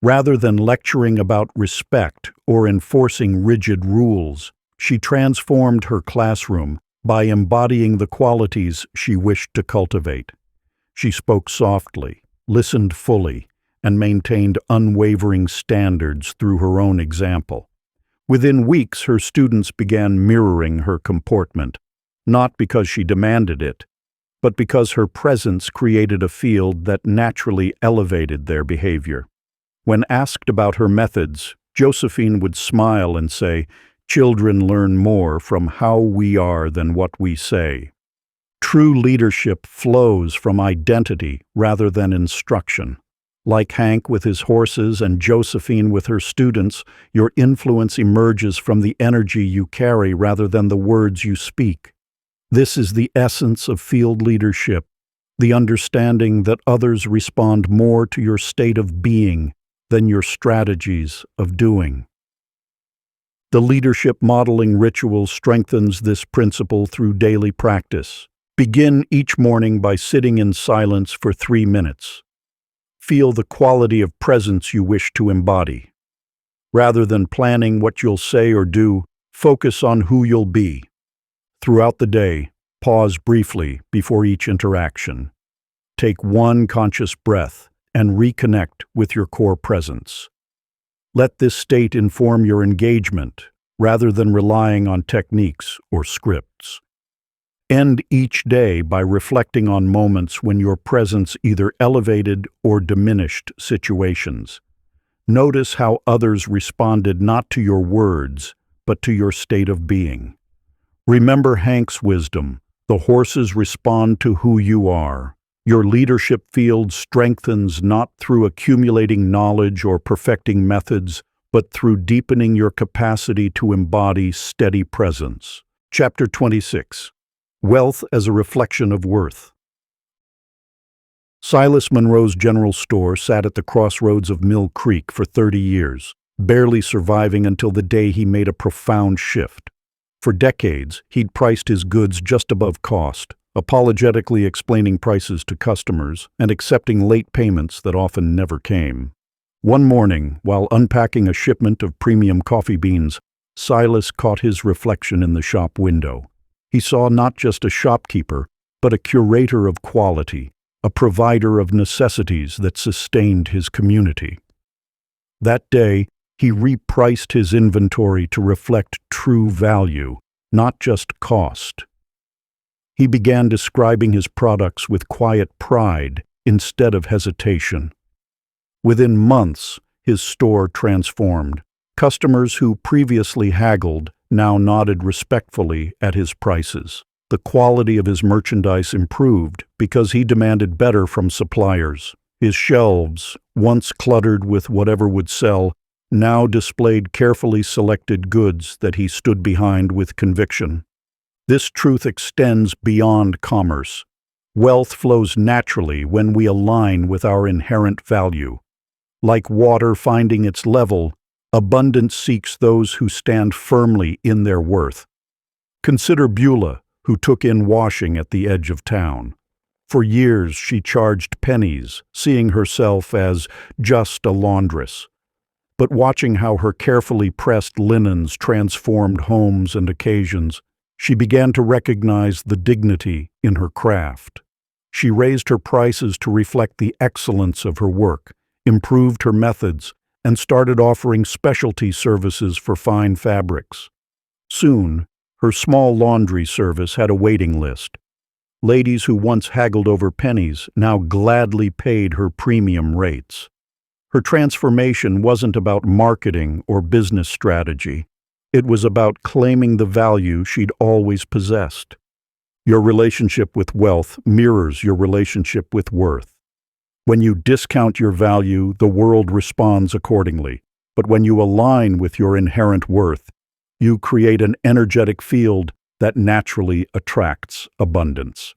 Rather than lecturing about respect or enforcing rigid rules, she transformed her classroom by embodying the qualities she wished to cultivate. She spoke softly, listened fully, and maintained unwavering standards through her own example. Within weeks, her students began mirroring her comportment, not because she demanded it, but because her presence created a field that naturally elevated their behavior. When asked about her methods, Josephine would smile and say, "Children learn more from how we are than what we say." True leadership flows from identity rather than instruction. Like Hank with his horses and Josephine with her students, your influence emerges from the energy you carry rather than the words you speak. This is the essence of field leadership, the understanding that others respond more to your state of being than your strategies of doing. The leadership modeling ritual strengthens this principle through daily practice. Begin each morning by sitting in silence for 3 minutes. Feel the quality of presence you wish to embody. Rather than planning what you'll say or do, focus on who you'll be. Throughout the day, pause briefly before each interaction. Take one conscious breath and reconnect with your core presence. Let this state inform your engagement rather than relying on techniques or scripts. End each day by reflecting on moments when your presence either elevated or diminished situations. Notice how others responded not to your words, but to your state of being. Remember Hank's wisdom: the horses respond to who you are. Your leadership field strengthens not through accumulating knowledge or perfecting methods, but through deepening your capacity to embody steady presence. Chapter 26. Wealth as a Reflection of Worth. Silas Monroe's general store sat at the crossroads of Mill Creek for 30 years, barely surviving until the day he made a profound shift. For decades, he'd priced his goods just above cost, apologetically explaining prices to customers and accepting late payments that often never came. One morning, while unpacking a shipment of premium coffee beans, Silas caught his reflection in the shop window. He saw not just a shopkeeper, but a curator of quality, a provider of necessities that sustained his community. That day, he repriced his inventory to reflect true value, not just cost. He began describing his products with quiet pride instead of hesitation. Within months, his store transformed. Customers who previously haggled now nodded respectfully at his prices. The quality of his merchandise improved because he demanded better from suppliers. His shelves, once cluttered with whatever would sell, now displayed carefully selected goods that he stood behind with conviction. This truth extends beyond commerce. Wealth flows naturally when we align with our inherent value. Like water finding its level, abundance seeks those who stand firmly in their worth. Consider Beulah, who took in washing at the edge of town. For years she charged pennies, seeing herself as just a laundress. But watching how her carefully pressed linens transformed homes and occasions, she began to recognize the dignity in her craft. She raised her prices to reflect the excellence of her work, improved her methods, and started offering specialty services for fine fabrics. Soon, her small laundry service had a waiting list. Ladies who once haggled over pennies now gladly paid her premium rates. Her transformation wasn't about marketing or business strategy. It was about claiming the value she'd always possessed. Your relationship with wealth mirrors your relationship with worth. When you discount your value, the world responds accordingly. But when you align with your inherent worth, you create an energetic field that naturally attracts abundance.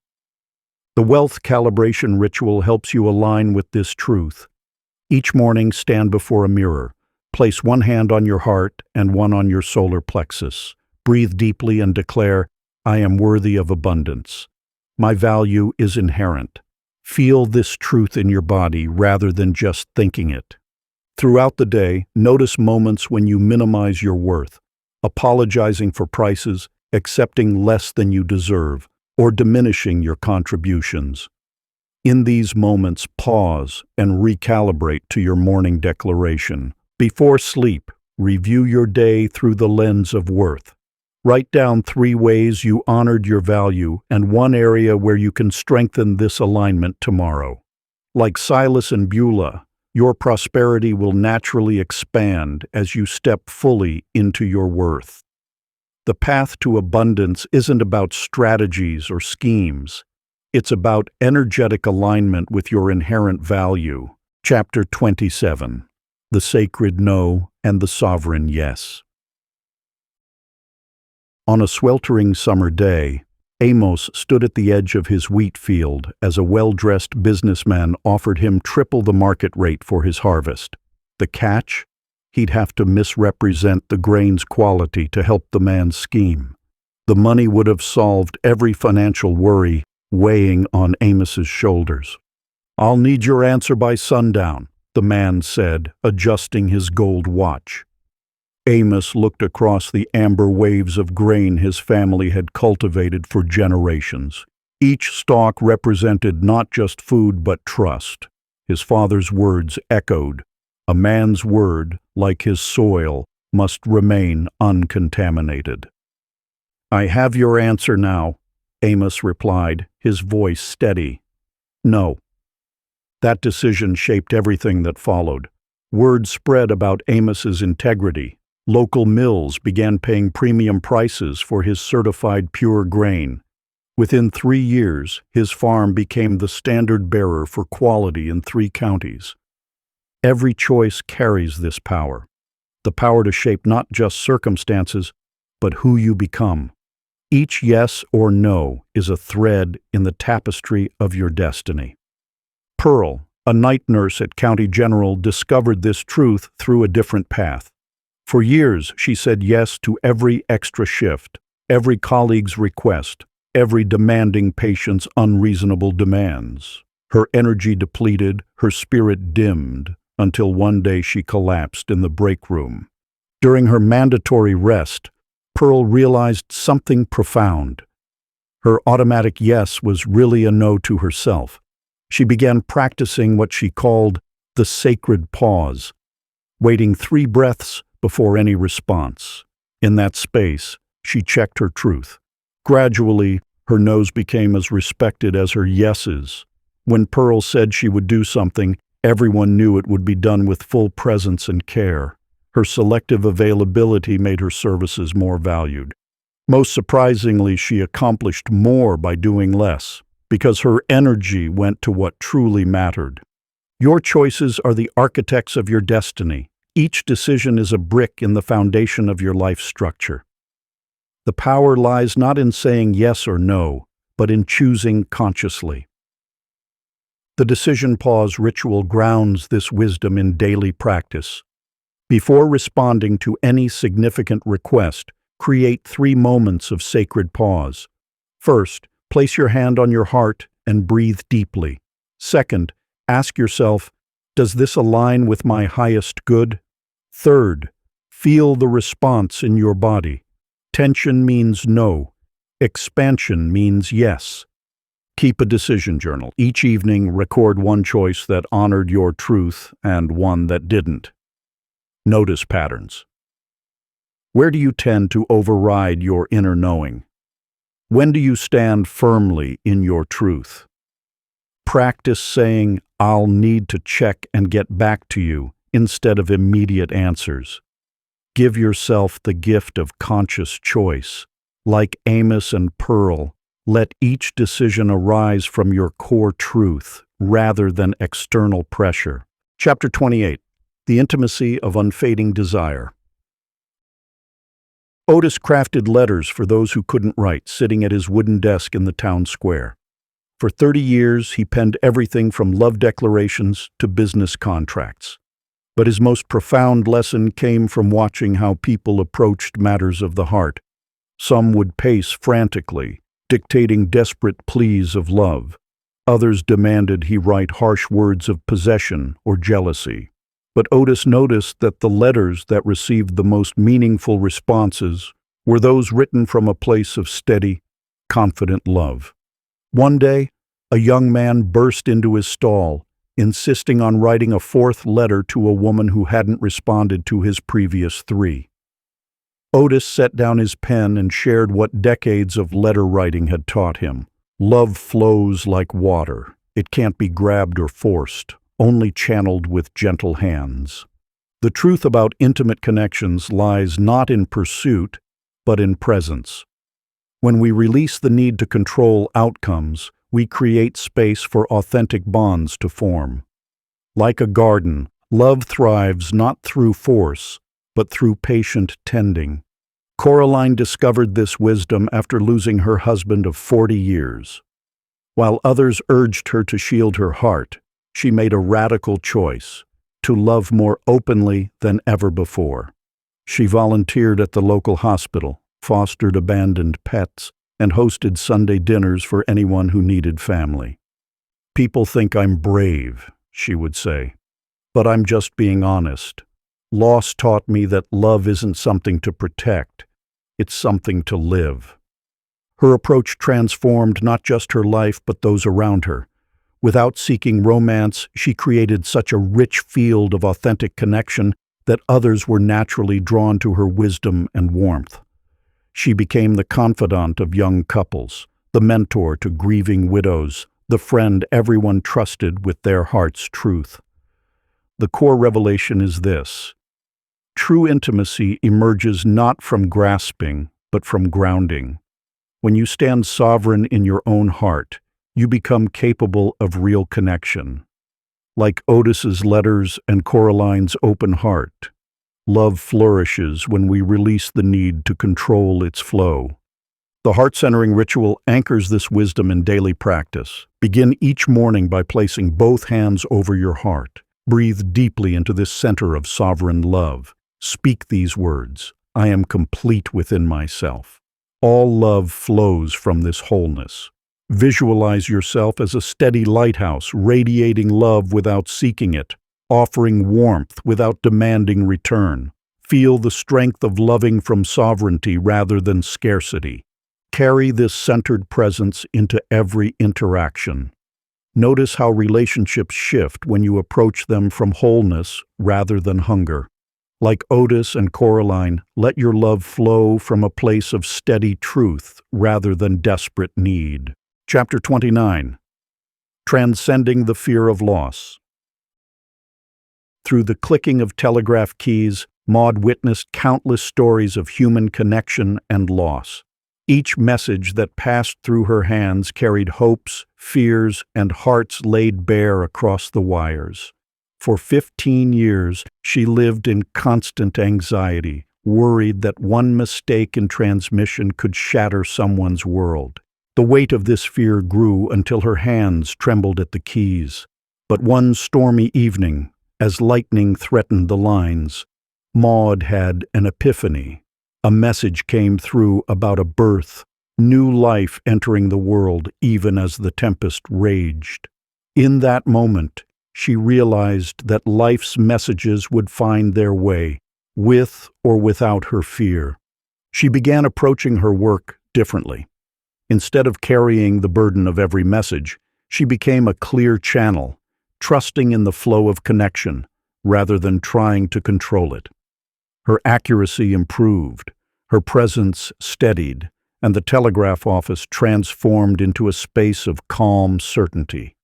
The wealth calibration ritual helps you align with this truth. Each morning, stand before a mirror. Place one hand on your heart and one on your solar plexus. Breathe deeply and declare, "I am worthy of abundance. My value is inherent." Feel this truth in your body rather than just thinking it. Throughout the day, notice moments when you minimize your worth, apologizing for prices, accepting less than you deserve, or diminishing your contributions. In these moments, pause and recalibrate to your morning declaration. Before sleep, review your day through the lens of worth. Write down 3 ways you honored your value and 1 area where you can strengthen this alignment tomorrow. Like Silas and Beulah, your prosperity will naturally expand as you step fully into your worth. The path to abundance isn't about strategies or schemes. It's about energetic alignment with your inherent value. Chapter 27. The Sacred No and the Sovereign Yes. On a sweltering summer day, Amos stood at the edge of his wheat field as a well-dressed businessman offered him triple the market rate for his harvest. The catch? He'd have to misrepresent the grain's quality to help the man's scheme. The money would have solved every financial worry weighing on Amos's shoulders. "I'll need your answer by sundown," the man said, adjusting his gold watch. Amos looked across the amber waves of grain his family had cultivated for generations. Each stalk represented not just food but trust. His father's words echoed. A man's word, like his soil, must remain uncontaminated. "I have your answer now," Amos replied, his voice steady. "No." That decision shaped everything that followed. Word spread about Amos's integrity. Local mills began paying premium prices for his certified pure grain. Within 3 years, his farm became the standard bearer for quality in 3 counties. Every choice carries this power. The power to shape not just circumstances, but who you become. Each yes or no is a thread in the tapestry of your destiny. Pearl, a night nurse at County General, discovered this truth through a different path. For years, she said yes to every extra shift, every colleague's request, every demanding patient's unreasonable demands. Her energy depleted, her spirit dimmed, until one day she collapsed in the break room. During her mandatory rest, Pearl realized something profound. Her automatic yes was really a no to herself. She began practicing what she called the sacred pause, waiting 3 breaths before any response. In that space, she checked her truth. Gradually, her no's became as respected as her yeses. When Pearl said she would do something, everyone knew it would be done with full presence and care. Her selective availability made her services more valued. Most surprisingly, she accomplished more by doing less, because her energy went to what truly mattered. Your choices are the architects of your destiny. Each decision is a brick in the foundation of your life structure. The power lies not in saying yes or no, but in choosing consciously. The decision pause ritual grounds this wisdom in daily practice. Before responding to any significant request, create 3 moments of sacred pause. First, place your hand on your heart and breathe deeply. Second, ask yourself, does this align with my highest good? Third, feel the response in your body. Tension means no. Expansion means yes. Keep a decision journal. Each evening, record one choice that honored your truth and one that didn't. Notice patterns. Where do you tend to override your inner knowing? When do you stand firmly in your truth? Practice saying, "I'll need to check and get back to you," instead of immediate answers. Give yourself the gift of conscious choice. Like Amos and Pearl, let each decision arise from your core truth rather than external pressure. Chapter 28. The Intimacy of Unfading Desire. Otis crafted letters for those who couldn't write, sitting at his wooden desk in the town square. For 30 years, he penned everything from love declarations to business contracts. But his most profound lesson came from watching how people approached matters of the heart. Some would pace frantically, dictating desperate pleas of love. Others demanded he write harsh words of possession or jealousy. But Otis noticed that the letters that received the most meaningful responses were those written from a place of steady, confident love. One day, a young man burst into his stall, insisting on writing a 4th letter to a woman who hadn't responded to his previous 3. Otis set down his pen and shared what decades of letter writing had taught him. Love flows like water. It can't be grabbed or forced, only channeled with gentle hands. The truth about intimate connections lies not in pursuit, but in presence. When we release the need to control outcomes, we create space for authentic bonds to form. Like a garden, love thrives not through force, but through patient tending. Coraline discovered this wisdom after losing her husband of 40 years. While others urged her to shield her heart, she made a radical choice: to love more openly than ever before. She volunteered at the local hospital, fostered abandoned pets, and hosted Sunday dinners for anyone who needed family. "People think I'm brave," she would say, "but I'm just being honest. Loss taught me that love isn't something to protect, it's something to live." Her approach transformed not just her life but those around her. Without seeking romance, she created such a rich field of authentic connection that others were naturally drawn to her wisdom and warmth. She became the confidant of young couples, the mentor to grieving widows, the friend everyone trusted with their heart's truth. The core revelation is this: true intimacy emerges not from grasping, but from grounding. When you stand sovereign in your own heart, you become capable of real connection. Like Otis's letters and Coraline's open heart, love flourishes when we release the need to control its flow. The heart-centering ritual anchors this wisdom in daily practice. Begin each morning by placing both hands over your heart. Breathe deeply into this center of sovereign love. Speak these words: "I am complete within myself." All love flows from this wholeness. Visualize yourself as a steady lighthouse, radiating love without seeking it, offering warmth without demanding return. Feel the strength of loving from sovereignty rather than scarcity. Carry this centered presence into every interaction. Notice how relationships shift when you approach them from wholeness rather than hunger. Like Otis and Coraline, let your love flow from a place of steady truth rather than desperate need. Chapter 29. Transcending the Fear of Loss. Through the clicking of telegraph keys, Maud witnessed countless stories of human connection and loss. Each message that passed through her hands carried hopes, fears, and hearts laid bare across the wires. For 15 years, she lived in constant anxiety, worried that one mistake in transmission could shatter someone's world. The weight of this fear grew until her hands trembled at the keys. But one stormy evening, as lightning threatened the lines, Maud had an epiphany. A message came through about a birth, new life entering the world even as the tempest raged. In that moment, she realized that life's messages would find their way, with or without her fear. She began approaching her work differently. Instead of carrying the burden of every message, she became a clear channel, trusting in the flow of connection rather than trying to control it. Her accuracy improved, her presence steadied, and the telegraph office transformed into a space of calm certainty.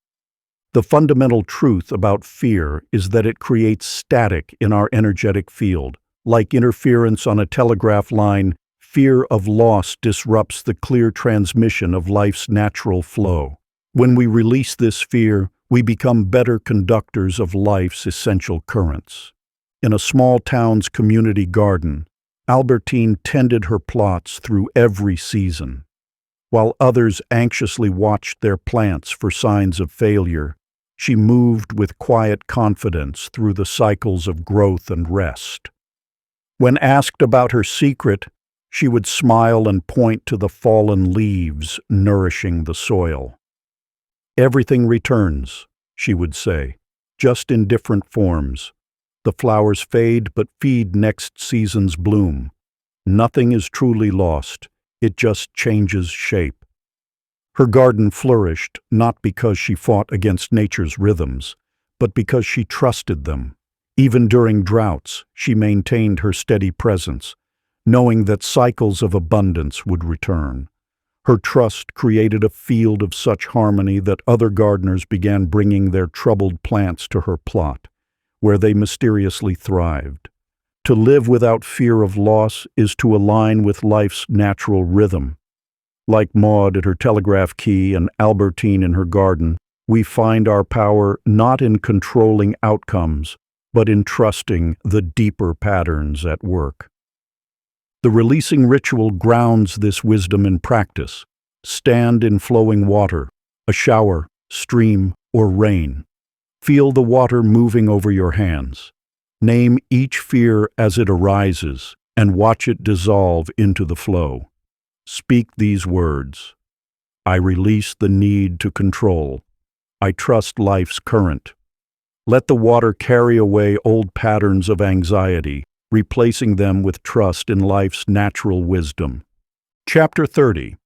The fundamental truth about fear is that it creates static in our energetic field. Like interference on a telegraph line, fear of loss disrupts the clear transmission of life's natural flow. When we release this fear, we become better conductors of life's essential currents. In a small town's community garden, Albertine tended her plots through every season. While others anxiously watched their plants for signs of failure, she moved with quiet confidence through the cycles of growth and rest. When asked about her secret, she would smile and point to the fallen leaves nourishing the soil. "Everything returns," she would say, "just in different forms. The flowers fade but feed next season's bloom. Nothing is truly lost, it just changes shape." Her garden flourished not because she fought against nature's rhythms, but because she trusted them. Even during droughts, she maintained her steady presence, knowing that cycles of abundance would return. Her trust created a field of such harmony that other gardeners began bringing their troubled plants to her plot, where they mysteriously thrived. To live without fear of loss is to align with life's natural rhythm. Like Maud at her telegraph key and Albertine in her garden, We find our power not in controlling outcomes, but in trusting the deeper patterns at work. The releasing ritual grounds this wisdom in practice. Stand in flowing water, a shower, stream, or rain. Feel the water moving over your hands. Name each fear as it arises and watch it dissolve into the flow. Speak these words. I release the need to control. I trust life's current. Let the water carry away old patterns of anxiety, replacing them with trust in life's natural wisdom. Chapter 30.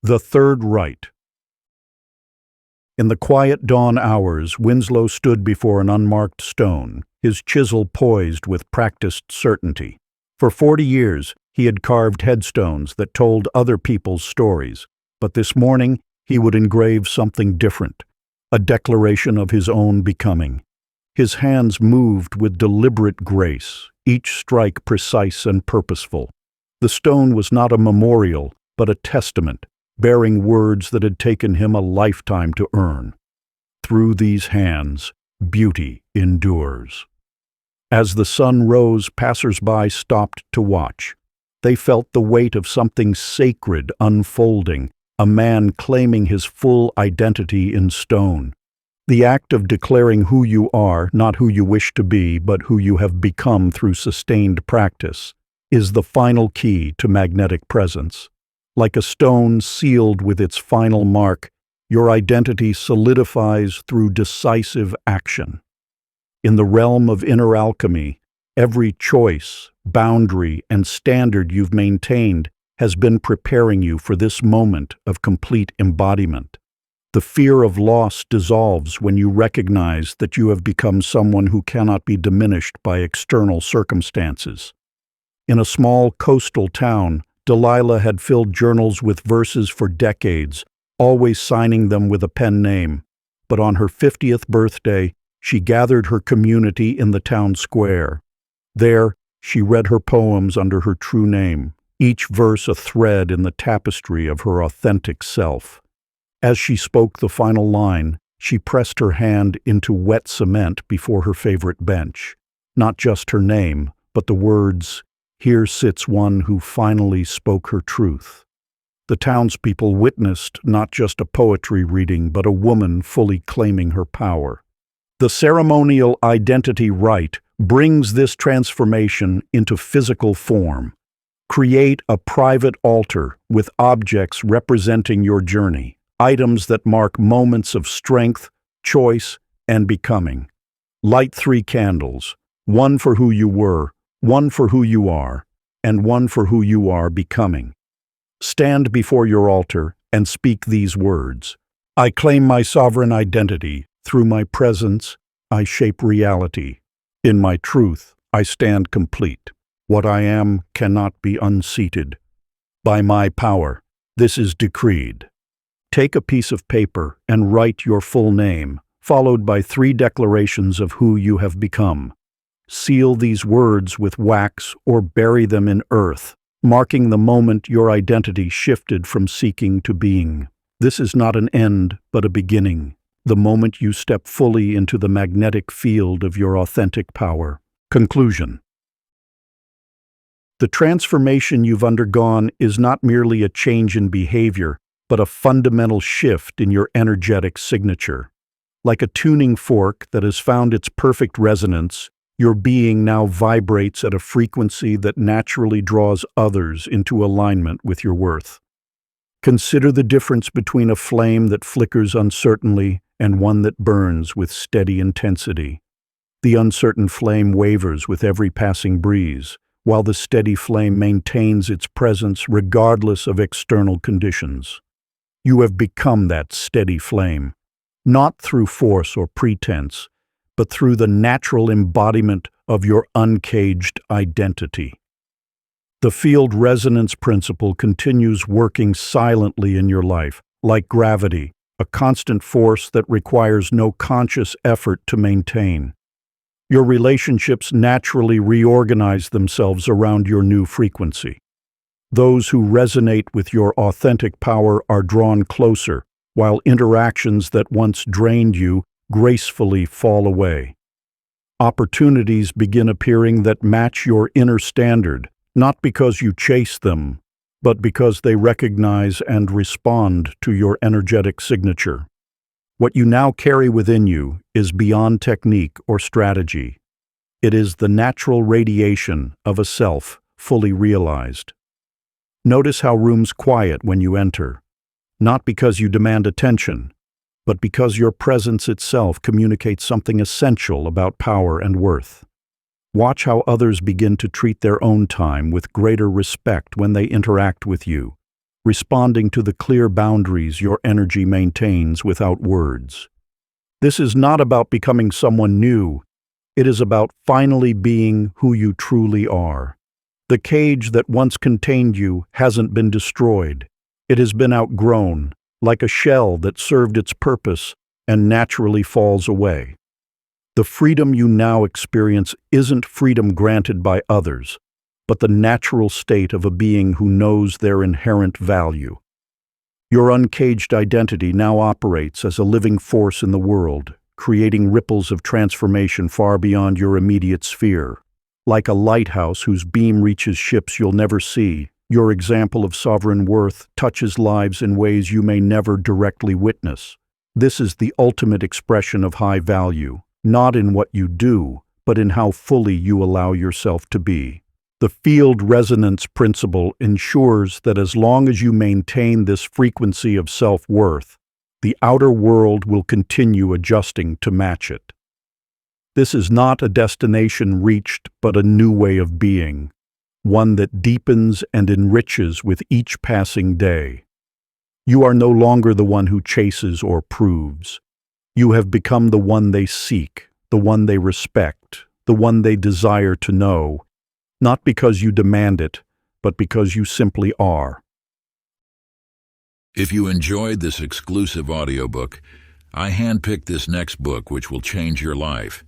The Third Right. In the quiet dawn hours, Winslow stood before an unmarked stone, his chisel poised with practiced certainty. For 40 years, he had carved headstones that told other people's stories, but this morning he would engrave something different, a declaration of his own becoming. His hands moved with deliberate grace, each strike precise and purposeful. The stone was not a memorial, but a testament, bearing words that had taken him a lifetime to earn. Through these hands, beauty endures. As the sun rose, passers-by stopped to watch. They felt the weight of something sacred unfolding, a man claiming his full identity in stone. The act of declaring who you are, not who you wish to be, but who you have become through sustained practice, is the final key to magnetic presence. Like a stone sealed with its final mark, your identity solidifies through decisive action. In the realm of inner alchemy, every choice, boundary, and standard you've maintained has been preparing you for this moment of complete embodiment. The fear of loss dissolves when you recognize that you have become someone who cannot be diminished by external circumstances. In a small coastal town, Delilah had filled journals with verses for decades, always signing them with a pen name. But on her 50th birthday, she gathered her community in the town square. There, she read her poems under her true name, each verse a thread in the tapestry of her authentic self. As she spoke the final line, she pressed her hand into wet cement before her favorite bench. Not just her name, but the words, "Here sits one who finally spoke her truth." The townspeople witnessed not just a poetry reading, but a woman fully claiming her power. The ceremonial identity rite brings this transformation into physical form. Create a private altar with objects representing your journey, items that mark moments of strength, choice, and becoming. Light 3 candles, one for who you were, one for who you are, and one for who you are becoming. Stand before your altar and speak these words. I claim my sovereign identity. Through my presence, I shape reality. In my truth, I stand complete. What I am cannot be unseated. By my power, this is decreed. Take a piece of paper and write your full name, followed by 3 declarations of who you have become. Seal these words with wax or bury them in earth, marking the moment your identity shifted from seeking to being. This is not an end, but a beginning, the moment you step fully into the magnetic field of your authentic power. Conclusion. The transformation you've undergone is not merely a change in behavior, but a fundamental shift in your energetic signature. Like a tuning fork that has found its perfect resonance, your being now vibrates at a frequency that naturally draws others into alignment with your worth. Consider the difference between a flame that flickers uncertainly and one that burns with steady intensity. The uncertain flame wavers with every passing breeze, while the steady flame maintains its presence regardless of external conditions. You have become that steady flame, not through force or pretense, but through the natural embodiment of your uncaged identity. The field resonance principle continues working silently in your life, like gravity, a constant force that requires no conscious effort to maintain. Your relationships naturally reorganize themselves around your new frequency. Those who resonate with your authentic power are drawn closer, while interactions that once drained you gracefully fall away. Opportunities begin appearing that match your inner standard, not because you chase them, but because they recognize and respond to your energetic signature. What you now carry within you is beyond technique or strategy. It is the natural radiation of a self fully realized. Notice how rooms quiet when you enter, not because you demand attention, but because your presence itself communicates something essential about power and worth. Watch how others begin to treat their own time with greater respect when they interact with you, responding to the clear boundaries your energy maintains without words. This is not about becoming someone new. It is about finally being who you truly are. The cage that once contained you hasn't been destroyed. It has been outgrown, like a shell that served its purpose and naturally falls away. The freedom you now experience isn't freedom granted by others, but the natural state of a being who knows their inherent value. Your uncaged identity now operates as a living force in the world, creating ripples of transformation far beyond your immediate sphere. Like a lighthouse whose beam reaches ships you'll never see, your example of sovereign worth touches lives in ways you may never directly witness. This is the ultimate expression of high value, not in what you do, but in how fully you allow yourself to be. The field resonance principle ensures that as long as you maintain this frequency of self-worth, the outer world will continue adjusting to match it. This is not a destination reached, but a new way of being, one that deepens and enriches with each passing day. You are no longer the one who chases or proves. You have become the one they seek, the one they respect, the one they desire to know, not because you demand it, but because you simply are. If you enjoyed this exclusive audiobook, I handpicked this next book which will change your life.